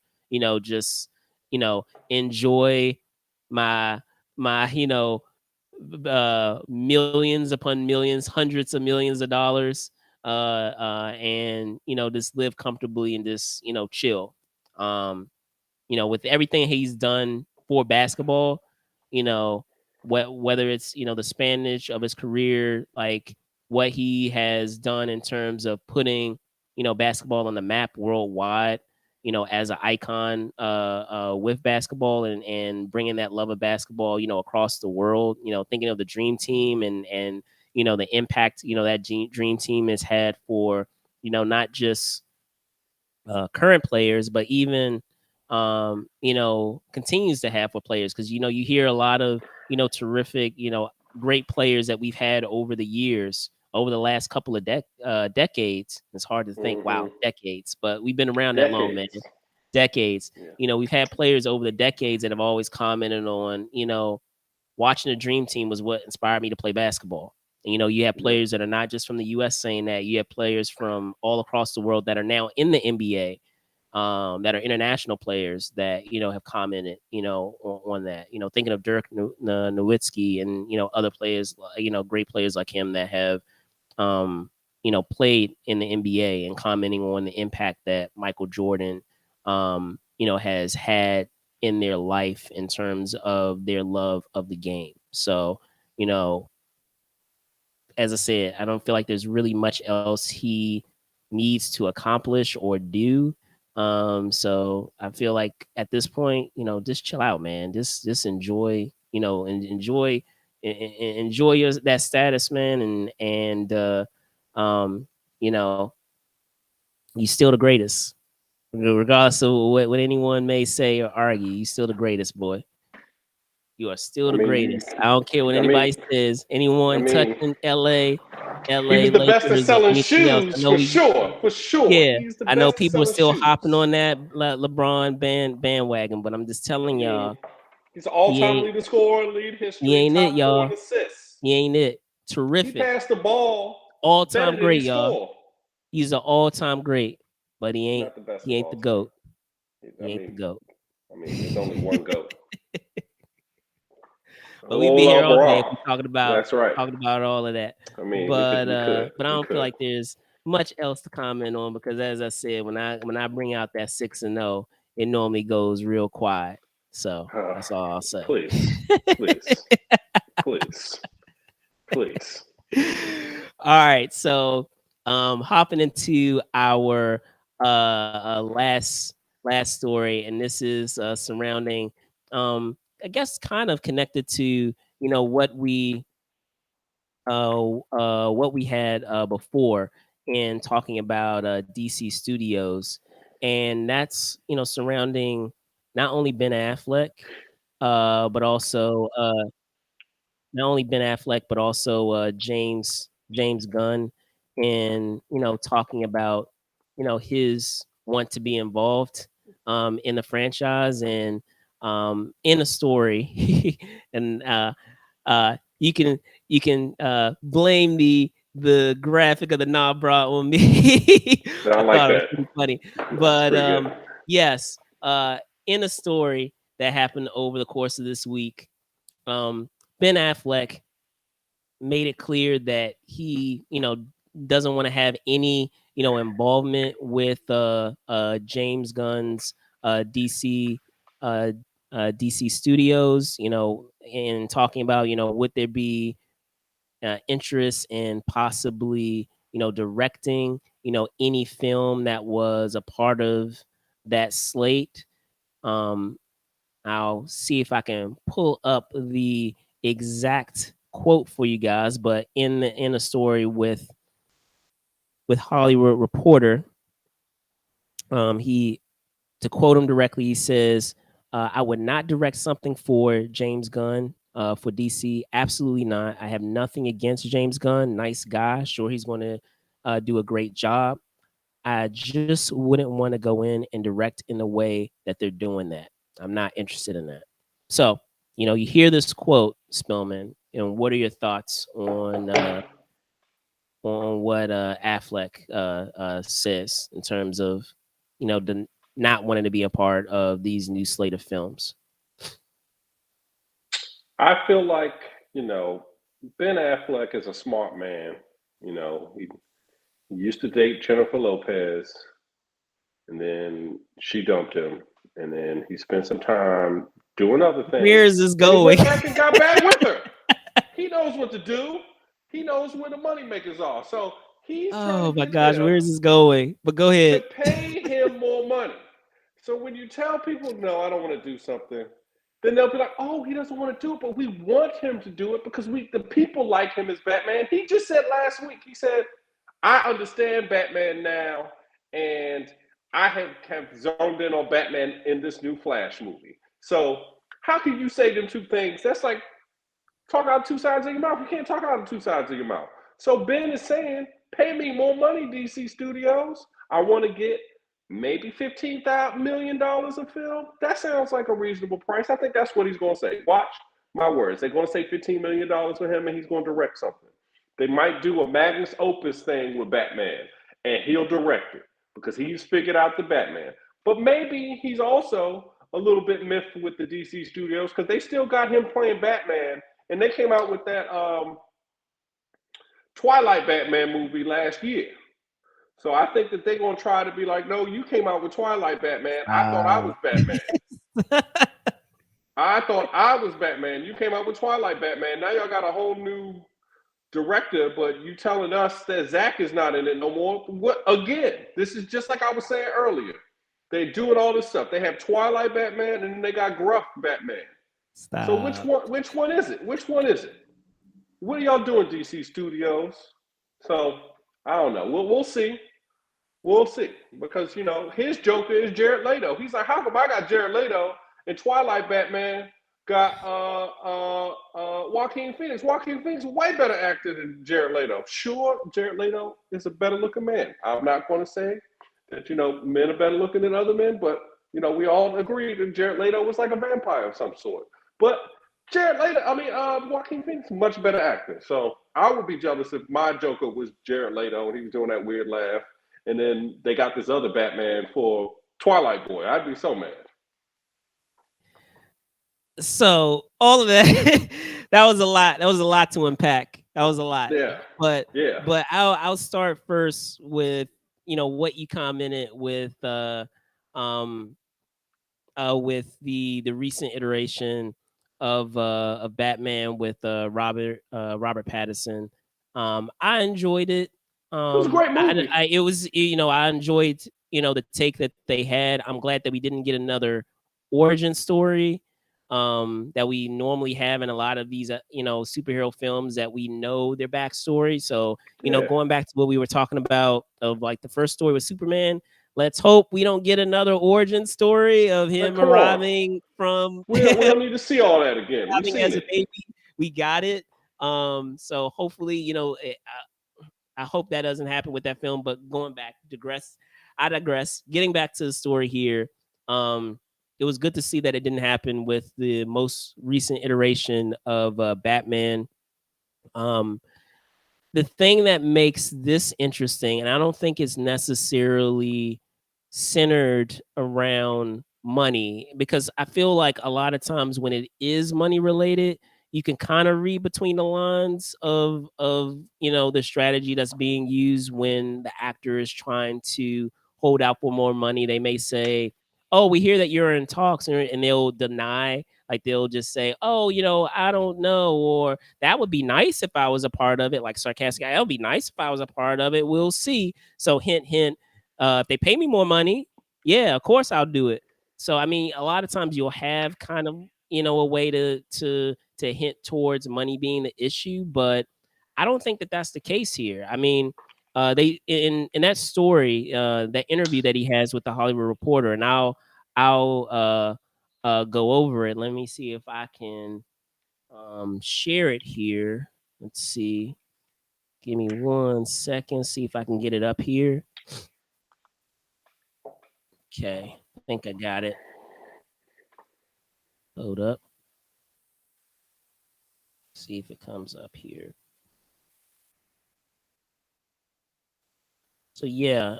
just enjoy my millions upon millions, hundreds of millions of dollars, and just live comfortably and just chill. With everything he's done for basketball, whether it's the Spanish of his career, like what he has done in terms of putting basketball on the map worldwide, as an icon with basketball and bringing that love of basketball across the world, thinking of the dream team and the impact that dream team has had for not just current players, but even continues to have for players, because you hear a lot of terrific great players that we've had over the years, over the last couple of decades. It's hard to think, wow, decades, but we've been around that long, man. Decades. We've had players over the decades that have always commented on watching the dream team was what inspired me to play basketball. And, you have players that are not just from the US saying that. You have players from all across the world that are now in the NBA, that are international players that have commented on that. Thinking of Dirk Nowitzki and other players, great players like him that have played in the NBA and commenting on the impact that Michael Jordan has had in their life in terms of their love of the game. So as I said, I don't feel like there's really much else he needs to accomplish or do. So I feel like at this point, just chill out, man. Just enjoy, and enjoy that status, man. And you're still the greatest, regardless of what anyone may say or argue. You're still the greatest, boy. You are still the greatest. I don't care what anybody says. Anyone touching LA he was the best at Lakers or selling anything else. shoes, for sure. Yeah, He's the I know best people are at still shoes. hopping on that LeBron bandwagon, but I'm just telling y'all, he's an all-time leading scorer, lead history. He ain't it, y'all. 4 assists. He ain't it. Terrific. He passed the ball. All-time great, y'all. He's an all-time great, but he ain't the GOAT. He ain't the GOAT. I mean, there's only one GOAT. But we'd be here all day if overall. we That's right. talking about all of that. I mean, But I we don't feel could. like there's much else to comment on because as I said, when I bring out that 6-0, it normally goes real quiet. So that's all I'll say. Please, please, please, please. All right, so hopping into our last story, and this is surrounding I guess kind of connected to what we had before in talking about DC Studios, and that's surrounding not only Ben Affleck, but also not only Ben Affleck, but also James Gunn, and talking about his want to be involved in the franchise and in a story, and you can blame the graphic of the knob bra on me. I I like thought it was that. pretty funny, That's but pretty good. yes, in a story that happened over the course of this week. Ben Affleck made it clear that he, doesn't want to have any, involvement with James Gunn's DC uh, DC Studios, and talking about, would there be interest in possibly, directing, any film that was a part of that slate. Um, I'll see if I can pull up the exact quote for you guys, but in a story with Hollywood Reporter, he to quote him directly, he says, "I would not direct something for James Gunn for DC. Absolutely not. I have nothing against James Gunn. Nice guy. Sure, he's going to do a great job. I just wouldn't want to go in and direct in the way that they're doing that. I'm not interested in that." So, you hear this quote, Spillman, and what are your thoughts on what Affleck says in terms of, the not wanting to be a part of these new slate of films? I feel like, you know, Ben Affleck is a smart man. He used to date Jennifer Lopez, and then she dumped him, and then he spent some time doing other Where things, is this and he going? went back and got back with her. He knows what to do. He knows where the money makers are. So he's trying Oh to my get gosh, them where is this going? But go to ahead. pay him more money. So when you tell people, no, I don't want to do something, then they'll be like, oh, he doesn't want to do it, but we want him to do it because the people like him as Batman. He just said last week, he said, I understand Batman now, and I have zoned in on Batman in this new Flash movie. So how can you say them two things? That's like talk out two sides of your mouth. You can't talk out of two sides of your mouth. So Ben is saying, pay me more money, DC Studios. I want to get maybe $15 million a film. That sounds like a reasonable price. I think that's what he's going to say. Watch my words. They're going to say $15 million for him, and he's going to direct something. They might do a Magnus Opus thing with Batman, and he'll direct it because he's figured out the Batman. But maybe he's also a little bit miffed with the DC Studios because they still got him playing Batman, and they came out with that Twilight Batman movie last year. So I think that they're going to try to be like, no, you came out with Twilight Batman. I thought I was Batman. I thought I was Batman. You came out with Twilight Batman. Now y'all got a whole new director, but you telling us that Zach is not in it no more. What again? This is just like I was saying earlier. They're doing all this stuff. They have Twilight Batman and then they got Gruff Batman. So which Stop. one? Which one is it? Which one is it? What are y'all doing, DC Studios? So I don't know. We'll see. We'll see. Because his Joker is Jared Leto. He's like, how come I got Jared Leto and Twilight Batman got Joaquin Phoenix? Joaquin Phoenix is a way better actor than Jared Leto. Sure, Jared Leto is a better looking man. I'm not going to say that men are better looking than other men, but we all agree that Jared Leto was like a vampire of some sort. But Joaquin Phoenix, much better actor. So I would be jealous if my Joker was Jared Leto and he was doing that weird laugh, and then they got this other Batman for Twilight Boy. I'd be so mad. So all of that, that was a lot. That was a lot to unpack. That was a lot. Yeah. But Yeah. I'll start first with what you commented um with the recent iteration of Batman with Robert Pattinson. I enjoyed it. It was a great movie. It was I enjoyed the take that they had. I'm glad that we didn't get another origin story that we normally have in a lot of these superhero films that we know their backstory. So Yeah. going back to what we were talking about of like the first story with Superman, let's hope we don't get another origin story of Like, him come on. arriving from We don't need to see all that again. We've arriving seen as a it. baby. We got it. So hopefully, I hope that doesn't happen with that film. But going back, I digress. Getting back to the story here, it was good to see that it didn't happen with the most recent iteration of Batman. Um, the thing that makes this interesting, and I don't think it's necessarily centered around money, because I feel like a lot of times when it is money related, you can kind of read between the lines of the strategy that's being used when the actor is trying to hold out for more money. They may say, "Oh, we hear that you're in talks," and they'll deny. Like they'll just say, "Oh, I don't know," or "That would be nice if I was a part of it," like sarcastic. "That would be nice if I was a part of it. We'll see." So hint, hint. If they pay me more money, yeah, of course I'll do it. So I mean, a lot of times you'll have kind of a way to hint towards money being the issue, but I don't think that that's the case here. I mean, they in that story, that interview that he has with the Hollywood Reporter, and I'll go over it. Let me see if I can share it here. Let's see. Give me 1 second. See if I can get it up here. Okay, I think I got it. Load up. See if it comes up here. So yeah,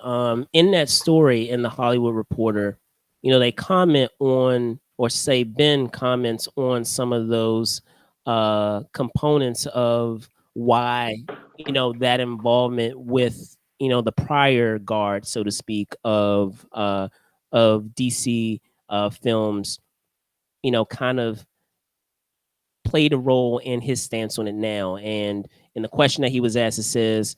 in that story in the Hollywood Reporter, they comment on, or say Ben comments on, some of those components of why that involvement with the prior guard, so to speak, of DC films, kind of played a role in his stance on it now. And in the question that he was asked, it says,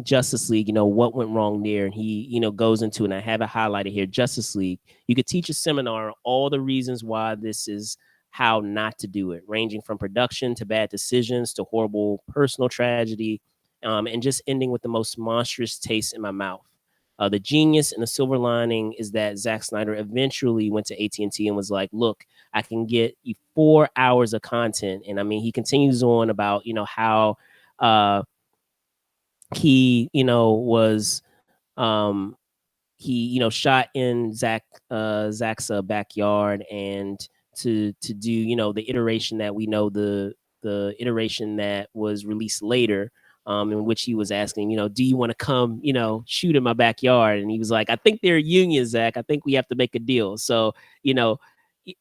Justice League, what went wrong there? And he, goes into, and I have it highlighted here, Justice League. You could teach a seminar on all the reasons why this is how not to do it, ranging from production to bad decisions to horrible personal tragedy, and just ending with the most monstrous taste in my mouth. The genius and the silver lining is that Zack Snyder eventually went to AT&T and was like, "Look, I can get you 4 hours of content." And I mean, he continues on about how he was he shot in Zach's backyard, and to do the iteration that we know, the iteration that was released later, in which he was asking, "Do you want to come shoot in my backyard?" And he was like, "I think they're a union, Zach. I think we have to make a deal." So you know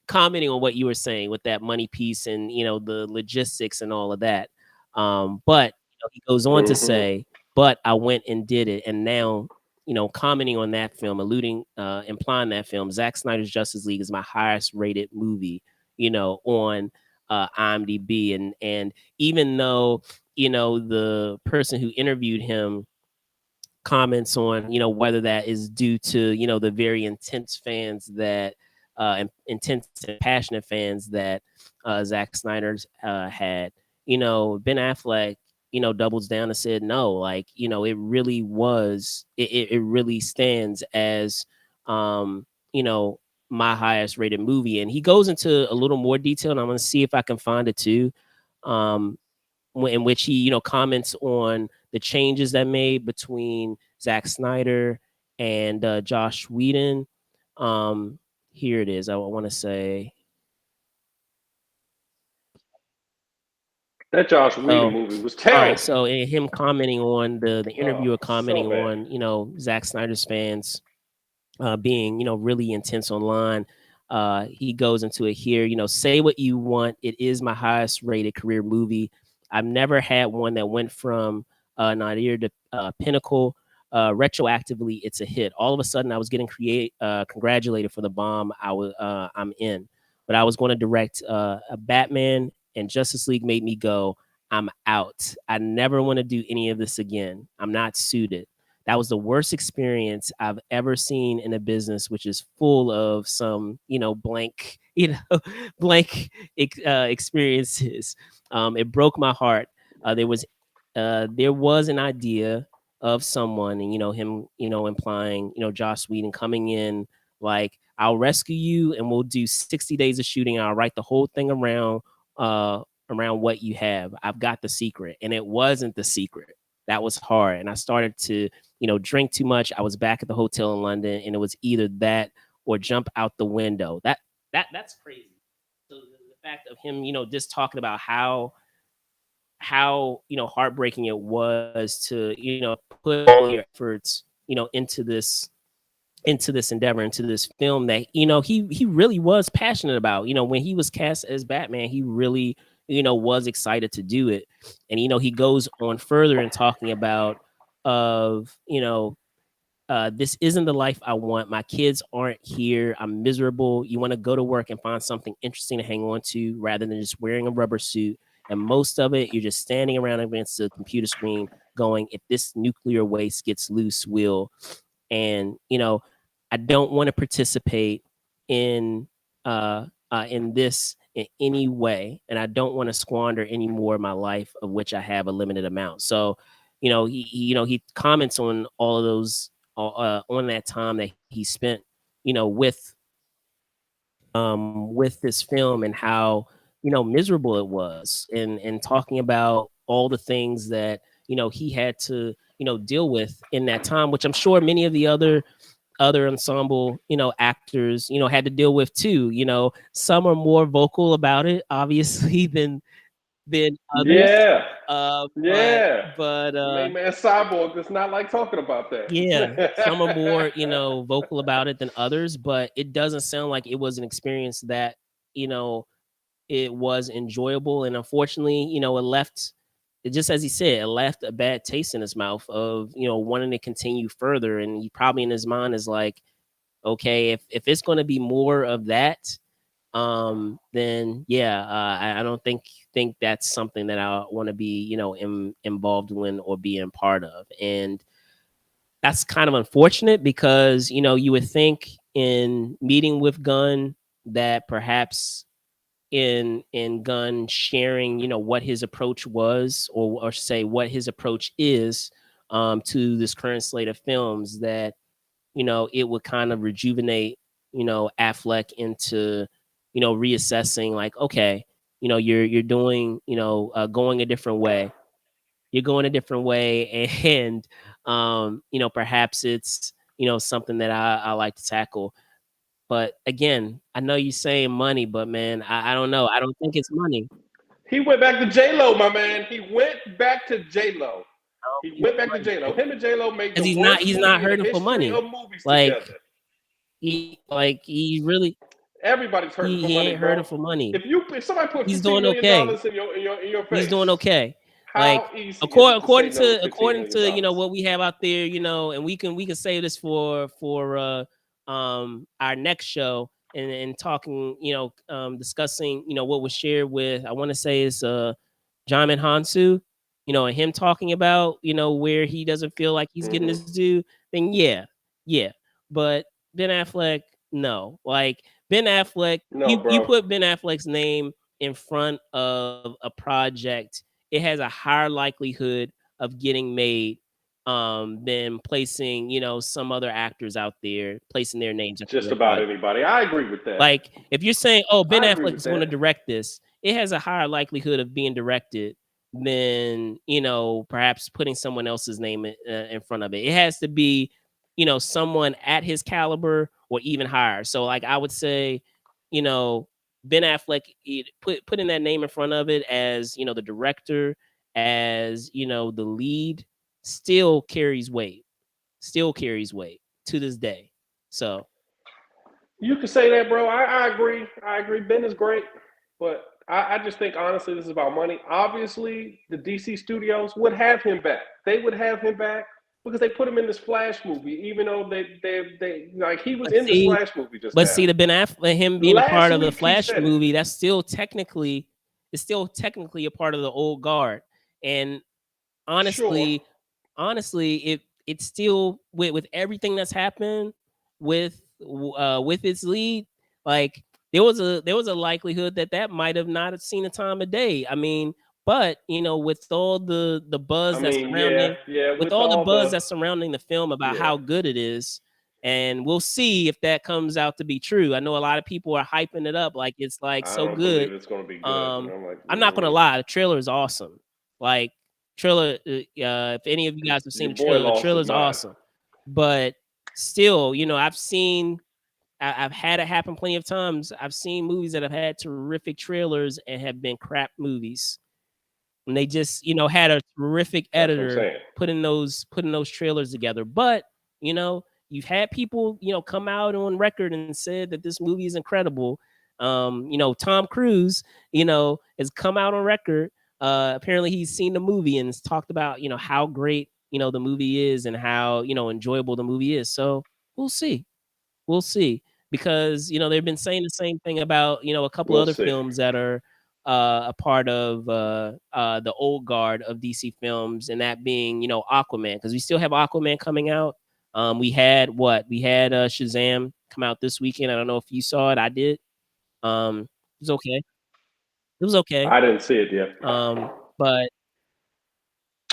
commenting on what you were saying with that money piece and the logistics and all of that, but he goes on to Mm-hmm. say, "But I went and did it." And now, commenting on that film, implying that film, Zack Snyder's Justice League is my highest rated movie, on IMDb. And even though, the person who interviewed him comments on, whether that is due to, the very intense fans that, intense and passionate fans that Zack Snyder's had, Ben Affleck, doubles down and said, no, like, it really was, it really stands as, you know, my highest rated movie. And he goes into a little more detail, and I'm going to see if I can find it too. Um, in which he, comments on the changes that made between Zack Snyder and Josh Whedon. Here it is. I want to say, That Josh Whedon oh, movie was all right. terrible. So him commenting on the Oh, interviewer so commenting bad. on, Zack Snyder's fans being, really intense online. he goes into it here. Say what you want. It is my highest rated career movie. I've never had one that went from nadir to pinnacle. Retroactively, it's a hit. All of a sudden, I was getting congratulated for the bomb I'm in, but I was going to direct a Batman, and Justice League made me go, I'm out. I never want to do any of this again. I'm not suited. That was the worst experience I've ever seen in a business, which is full of some, blank, blank experiences. It broke my heart. There was an idea of someone, and him, implying, Joss Whedon coming in like, I'll rescue you, and we'll do 60 days of shooting. I'll write the whole thing around what you have. I've got the secret, and it wasn't the secret. That was hard, and I started to drink too much. I was back at the hotel in London, and it was either that or jump out the window. That's crazy. So the fact of him, just talking about how heartbreaking it was to put all your efforts into this endeavor, into this film that he really was passionate about. When he was cast as Batman, he really was excited to do it. And he goes on further in talking about of this isn't the life I want. My kids aren't here. I'm miserable. You want to go to work and find something interesting to hang on to rather than just wearing a rubber suit. And most of it, you're just standing around against the computer screen going, if this nuclear waste gets loose, and I don't want to participate in this in any way, and I don't want to squander any more of my life, of which I have a limited amount. So he comments on all of those on that time that he spent with this film, and how miserable it was, and talking about all the things that he had to deal with in that time, which I'm sure many of the other ensemble actors had to deal with too. Some are more vocal about it, obviously, than others. Yeah, uh but yeah. but Main man Cyborg does not like talking about yeah, some are that. more vocal about it than others, but it doesn't sound like it was an experience that you know it was enjoyable. And unfortunately, it just, as he said, it left a bad taste in his mouth of wanting to continue further. And he probably in his mind is like, okay, if it's going to be more of that, then yeah, I don't think that's something that I want to be involved in or being part of. And that's kind of unfortunate, because you would think in meeting with Gunn that perhaps in Gunn sharing what his approach was, or say what his approach is to this current slate of films, that it would kind of rejuvenate Affleck into reassessing, like, okay, you're doing going a different way. You're going a different way, and perhaps it's something that I like to tackle. But again, I know you saying money, but man, I don't know. I don't think it's money. He went back to J Lo, my man. He went back to J Lo. I don't He think went it's back to money, J Lo. man. Him and J Lo made 'Cause the he's not worst he's not movie in the hurting for history money. of movies Like together. he really Everybody's hurting for he money, ain't hurting bro. for money. If somebody put He's $15 doing million okay. dollars in your He's doing face, okay. Like how easy is it to say according no to to $15 according million to dollars? what we have out there, and we can save this for our next show, and talking, discussing what was shared with, I want to say is TWnRMNSU, and him talking about where he doesn't feel like he's getting his Mm-hmm. due. Then yeah, but Ben Affleck, no. Like Ben Affleck, No, you bro. put Ben Affleck's name in front of a project, it has a higher likelihood of getting made than placing some other actors out there, placing their names in front Just of the about project. anybody. I agree with that. Like if you're saying, "Oh, Ben I agree Affleck with is going to that. direct this," it has a higher likelihood of being directed than perhaps putting someone else's name in front of it. It has to be someone at his caliber or even higher. So like I would say, you know, Ben Affleck, putting that name in front of it as the director, as the lead, still carries weight. Still carries weight to this day. So You can say that, bro. I agree. I agree. Ben is great, but I just think honestly, this is about money. Obviously, the DC studios would have him back. They would have him back because they put him in this Flash movie, even though they like he was in this Flash movie just But now. see, the Ben Affleck, him being a part of the Flash movie, that's still technically, it's still technically a part of the old guard. And honestly, it's still with everything that's happened with its lead, like there was a likelihood that might have not seen a time of day. I mean, but with all the buzz that's surrounding, with all the buzz that's surrounding the film about how good it is, and we'll see if that comes out to be true. I know a lot of people are hyping it up like it's like so good. It's going to be good. I'm not gonna lie, the trailer is awesome. Like trailer, if any of you guys have seen the trailer's awesome. But still, I've had it happen plenty of times. I've seen movies that have had terrific trailers and have been crap movies. And they just, had a terrific editor putting those trailers together. But, you've had people, come out on record and said that this movie is incredible. Tom Cruise, has come out on record. Apparently he's seen the movie and has talked about, how great, the movie is and how, enjoyable the movie is. So we'll see. Because, they've been saying the same thing about, a couple other films that are a part of the old guard of DC films, and that being, Aquaman, because we still have Aquaman coming out. We had Shazam come out this weekend. I don't know if you saw it. I did. It was okay. I didn't see it yet. But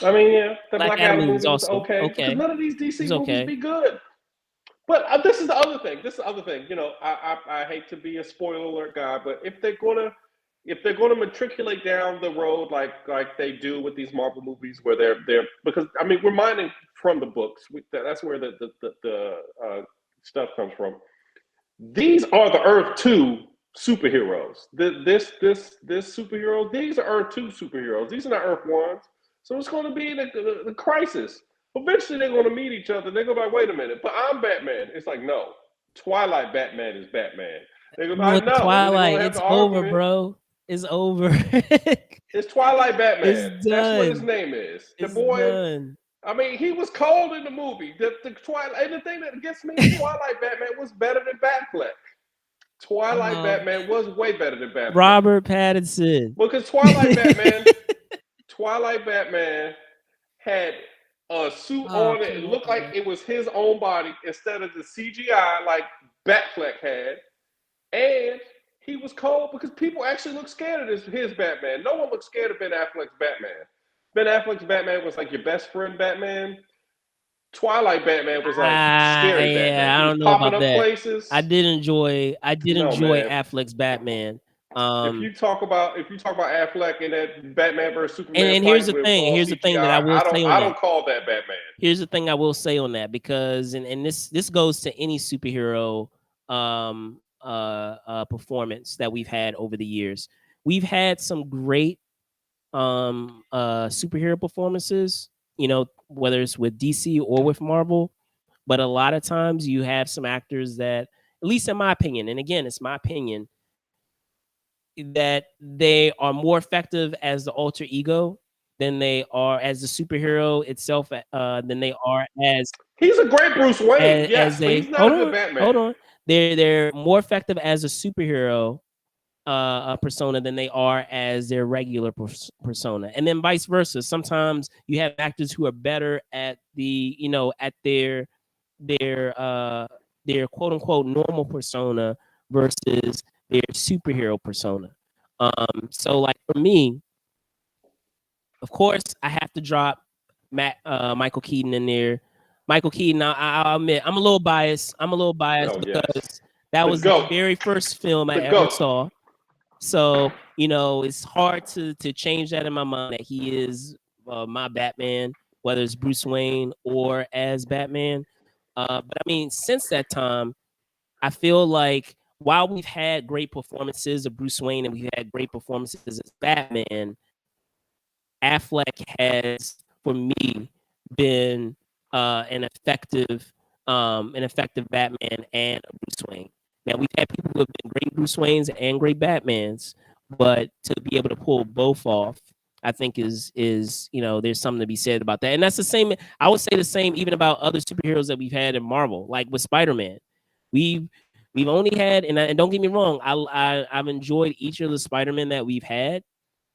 I mean, the Black Adam movie was okay. Because none of these DC movies be good. But this is the other thing. I hate to be a spoiler alert guy, but if they're gonna matriculate down the road like they do with these Marvel movies, where they're because I mean we're mining from the books. That's where the stuff comes from. These are the Earth 2 superheroes. This superhero. These are Earth 2 superheroes. These are not Earth 1s. So it's going to be the crisis. Eventually, they're going to meet each other. They're going to be like, wait a minute, but I'm Batman. It's like, no, Twilight Batman is Batman. They're going to be like, no, Twilight, it's over, bro. It's over. It's Twilight Batman. It's done. That's what his name is. The boy. Done. I mean, he was cold in the movie. The Twilight, and the thing that gets me, Twilight Batman was better than Batfleck. Twilight Batman was way better than Batman. Robert Pattinson. Because Twilight Batman had a suit on it. It looked like it was his own body instead of the CGI like Batfleck had. And he was cold because people actually looked scared of his Batman. No one looked scared of Ben Affleck's Batman. Ben Affleck's Batman was like your best friend Batman. Twilight Batman was like scary Batman. I don't know about that. Places. I did enjoy Affleck's Batman. If you talk about Affleck and that Batman versus Superman, and here's the thing. Here's the thing that I will say on that. I don't call that Batman. Here's the thing I will say on that, because and this goes to any superhero performance that we've had over the years. We've had some great superhero performances, whether it's with DC or with Marvel, but a lot of times you have some actors that, at least in my opinion, and again, it's my opinion, that they are more effective as the alter ego than they are as the superhero itself, than they are as... He's a great Bruce Wayne, yes, but he's not a good Batman. Hold on. They're more effective as a superhero persona than they are as their regular persona, and then vice versa. Sometimes you have actors who are better at the at their quote unquote normal persona versus their superhero persona. So like for me, of course, I have to drop Michael Keaton in there. Michael Keaton, I'll admit, I'm a little biased. Because that was the very first film I ever saw. So, it's hard to change that in my mind that he is my Batman, whether it's Bruce Wayne or as Batman. But I mean, since that time, I feel like while we've had great performances of Bruce Wayne and we've had great performances as Batman, Affleck has, for me, been an effective Batman and Bruce Wayne. Now we've had people who have been great Bruce Waynes and great Batmans, but to be able to pull both off, I think is there's something to be said about that. And that's the same. I would say the same even about other superheroes that we've had in Marvel, like with Spider-Man. We've only had, and don't get me wrong, I've enjoyed each of the Spider-Man that we've had,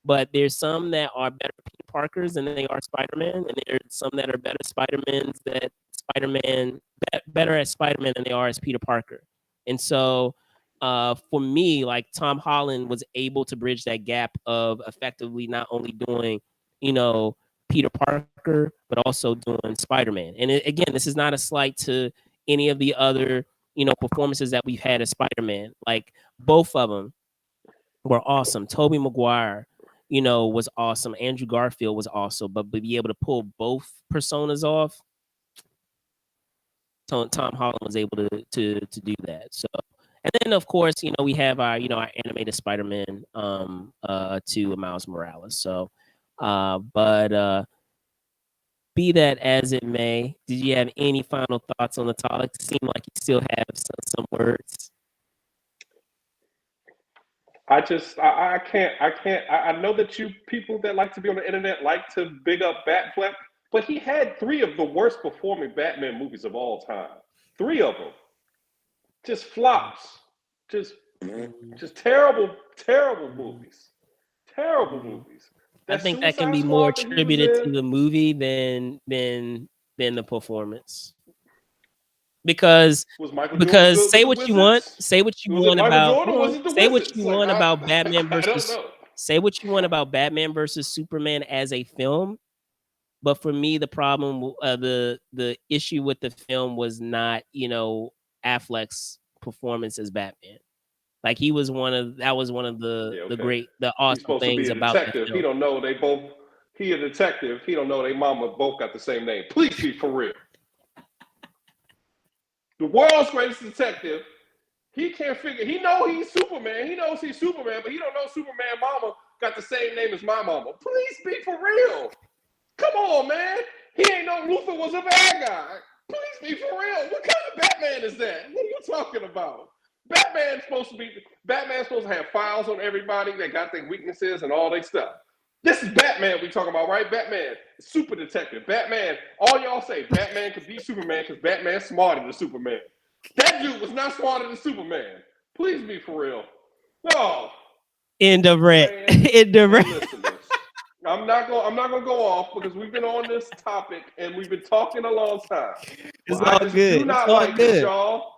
but there's some that are better Peter Parkers than they are Spider-Man, and there's some that are better Spider-Mans that Spider-Man better as Spider-Man than they are as Peter Parker. And so for me, like Tom Holland was able to bridge that gap of effectively not only doing, Peter Parker, but also doing Spider-Man. And again, this is not a slight to any of the other, performances that we've had as Spider-Man. Like both of them were awesome. Tobey Maguire, was awesome. Andrew Garfield was awesome. But to be able to pull both personas off, Tom Holland was able to do that. So, and then of course, we have our our animated Spider-Man to Miles Morales. So, but be that as it may, did you have any final thoughts on the topic? It seemed like you still have some words. I can't. I know that you people that like to be on the internet like to big up Batfleck, but he had 3 of the worst performing Batman movies of all time. 3 of them, just flops, just terrible movies, terrible movies. I That think that can Suicide be more Squad that he was attributed to in the movie than the performance. Because was Michael Jordan good with say the what you want, Wizards? say what you Was it want Michael about Jordan? Or was it the say what Wizards? you Like want about I don't know. say what you want about Batman versus Superman as a film, but for me the problem the issue with the film was not, Affleck's performance as Batman. Like he was one of Yeah, the okay. great the He's awesome supposed to be things a about the detective. He film. don't know they both. He a detective. He don't know they mama both got the same name. Please be for real. The world's greatest detective. He can't figure. He know he's Superman. He knows he's Superman, but he don't know Superman mama got the same name as my mama. Please be for real. Come on, man. He ain't know Luther was a bad guy. Please be for real. What kind of Batman is that? What are you talking about? Batman's supposed to have files on everybody that got their weaknesses and all their stuff. This is Batman we talking about, right? Batman, super detective. Batman, all y'all say Batman could be Superman because Batman's smarter than Superman. That dude was not smarter than Superman. Please be for real. No. Indirect. Man, Indirect. listeners. I'm not gonna go off because we've been on this topic and we've been talking a long time. It's But I all just good. do not It's all like good. that y'all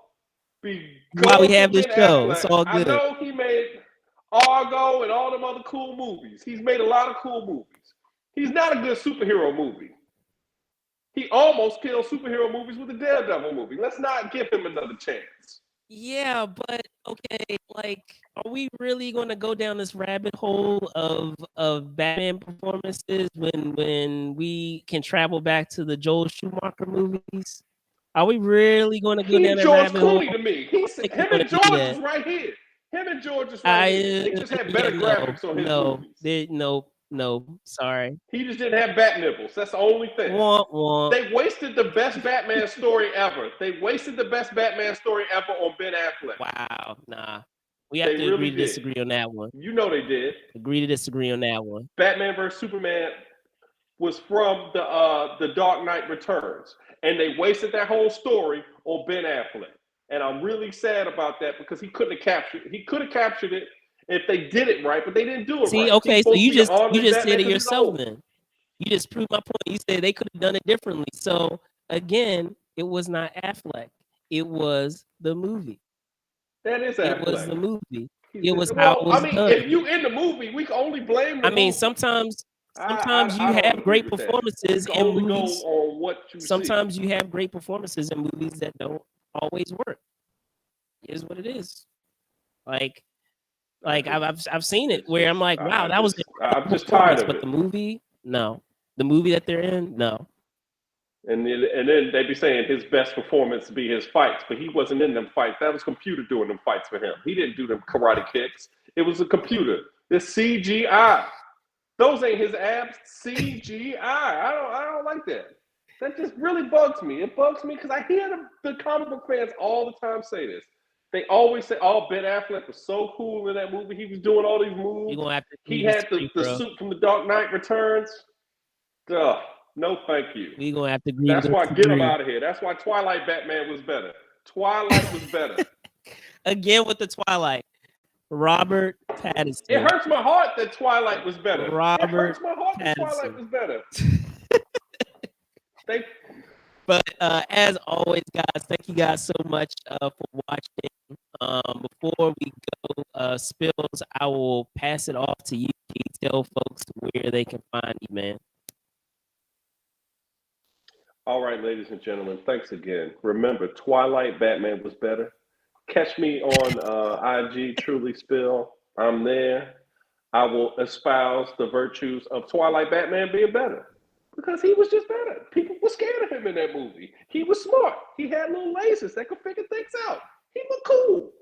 be Why we going have for this Ben show. It's Affleck. all I good. know he made Argo and all them other cool movies. He's made a lot of cool movies. He's not a good superhero movie. He almost killed superhero movies with the Daredevil movie. Let's not give him another chance. Yeah, but okay, like, are we really going to go down this rabbit hole of Batman performances when we can travel back to the Joel Schumacher movies? Are we really going to go He down and that George rabbit hole? Clooney to me. I don't think Him we're and going to do George that. is right here. Him and George is right here. They just had better graphics on his movies. No, sorry. He just didn't have bat nipples. That's the only thing. Womp womp. They wasted the best Batman story ever. They wasted the best Batman story ever on Ben Affleck. Wow, nah. We have They to really agree to did. disagree on that one. You know they did. Agree to disagree on that one. Batman vs Superman was from the Dark Knight Returns, and they wasted that whole story on Ben Affleck. And I'm really sad about that because he couldn't have captured it. He could have captured it if they did it right, but they didn't do it See, right. okay, so you just Batman said it 'cause he's yourself old. then. You just proved my point. You said they could have done it differently. So again, it was not Affleck. It was the movie. That is It was Affleck. the movie. It was how it Well, was I mean, done. if you in the movie, we can only blame the I mean, movie. sometimes I you don't have agree great with that. performances We can in only go movies. on what you Sometimes see. you have great performances in movies that don't always work. It is what it is. Like I've seen it where I'm like, wow, that was an I'm just performance, tired of but it. the movie, no. The movie that they're in, no. And then they be saying his best performance be his fights, but he wasn't in them fights. That was computer doing them fights for him. He didn't do them karate kicks. It was a computer. It's CGI. Those ain't his abs. CGI. I don't like that. That just really bugs me. It bugs me because I hear the comic book fans all the time say this. They always say, "Oh, Ben Affleck was so cool in that movie. He was doing all these moves. You're gonna have to He agree had disagree, the bro. suit from The Dark Knight Returns." Duh. No, thank you. We're gonna have to agree That's why get him disagree. out of here. That's why Twilight Batman was better. Twilight was better. Again with the Twilight. Robert Pattinson. It hurts my heart that Twilight was better. Robert It hurts my heart that Pattinson. Twilight was better. But as always, guys, thank you guys so much for watching. Before we go, Spills, I will pass it off to you. Tell folks where they can find you, man. All right, ladies and gentlemen, thanks again. Remember, Twilight Batman was better. Catch me on IG, Truly Spill. I'm there. I will espouse the virtues of Twilight Batman being better. Because he was just better. People were scared of him in that movie. He was smart. He had little lasers that could figure things out. He looked cool.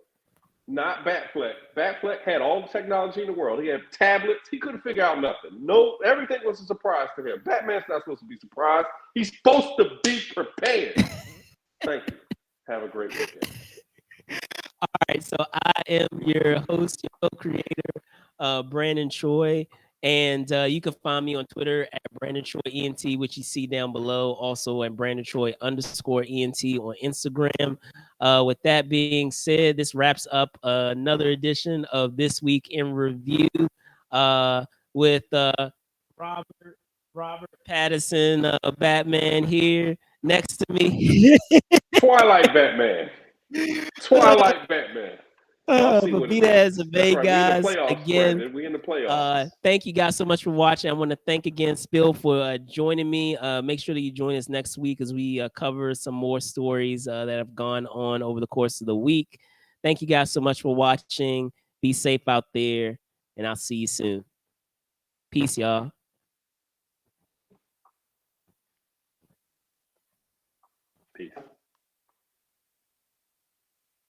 Not Batfleck. Batfleck had all the technology in the world. He had tablets. He couldn't figure out nothing. No, everything was a surprise to him. Batman's not supposed to be surprised. He's supposed to be prepared. Thank you. Have a great weekend. All right, so I am your host, your co-creator, Brandon Choi. And you can find me on Twitter at Brandon Choi ENT, which you see down below. Also at Brandon Choi _ENT on Instagram. With that being said, this wraps up another edition of This Week in Review with Robert Pattinson, Batman here next to me. Twilight Batman. Twilight Batman. But be that as it may, right. guys. Again, Brandon. We in the playoffs. Thank you guys so much for watching. I want to thank again Spill for joining me. Make sure that you join us next week as we cover some more stories that have gone on over the course of the week. Thank you guys so much for watching. Be safe out there, and I'll see you soon. Peace, y'all. Peace.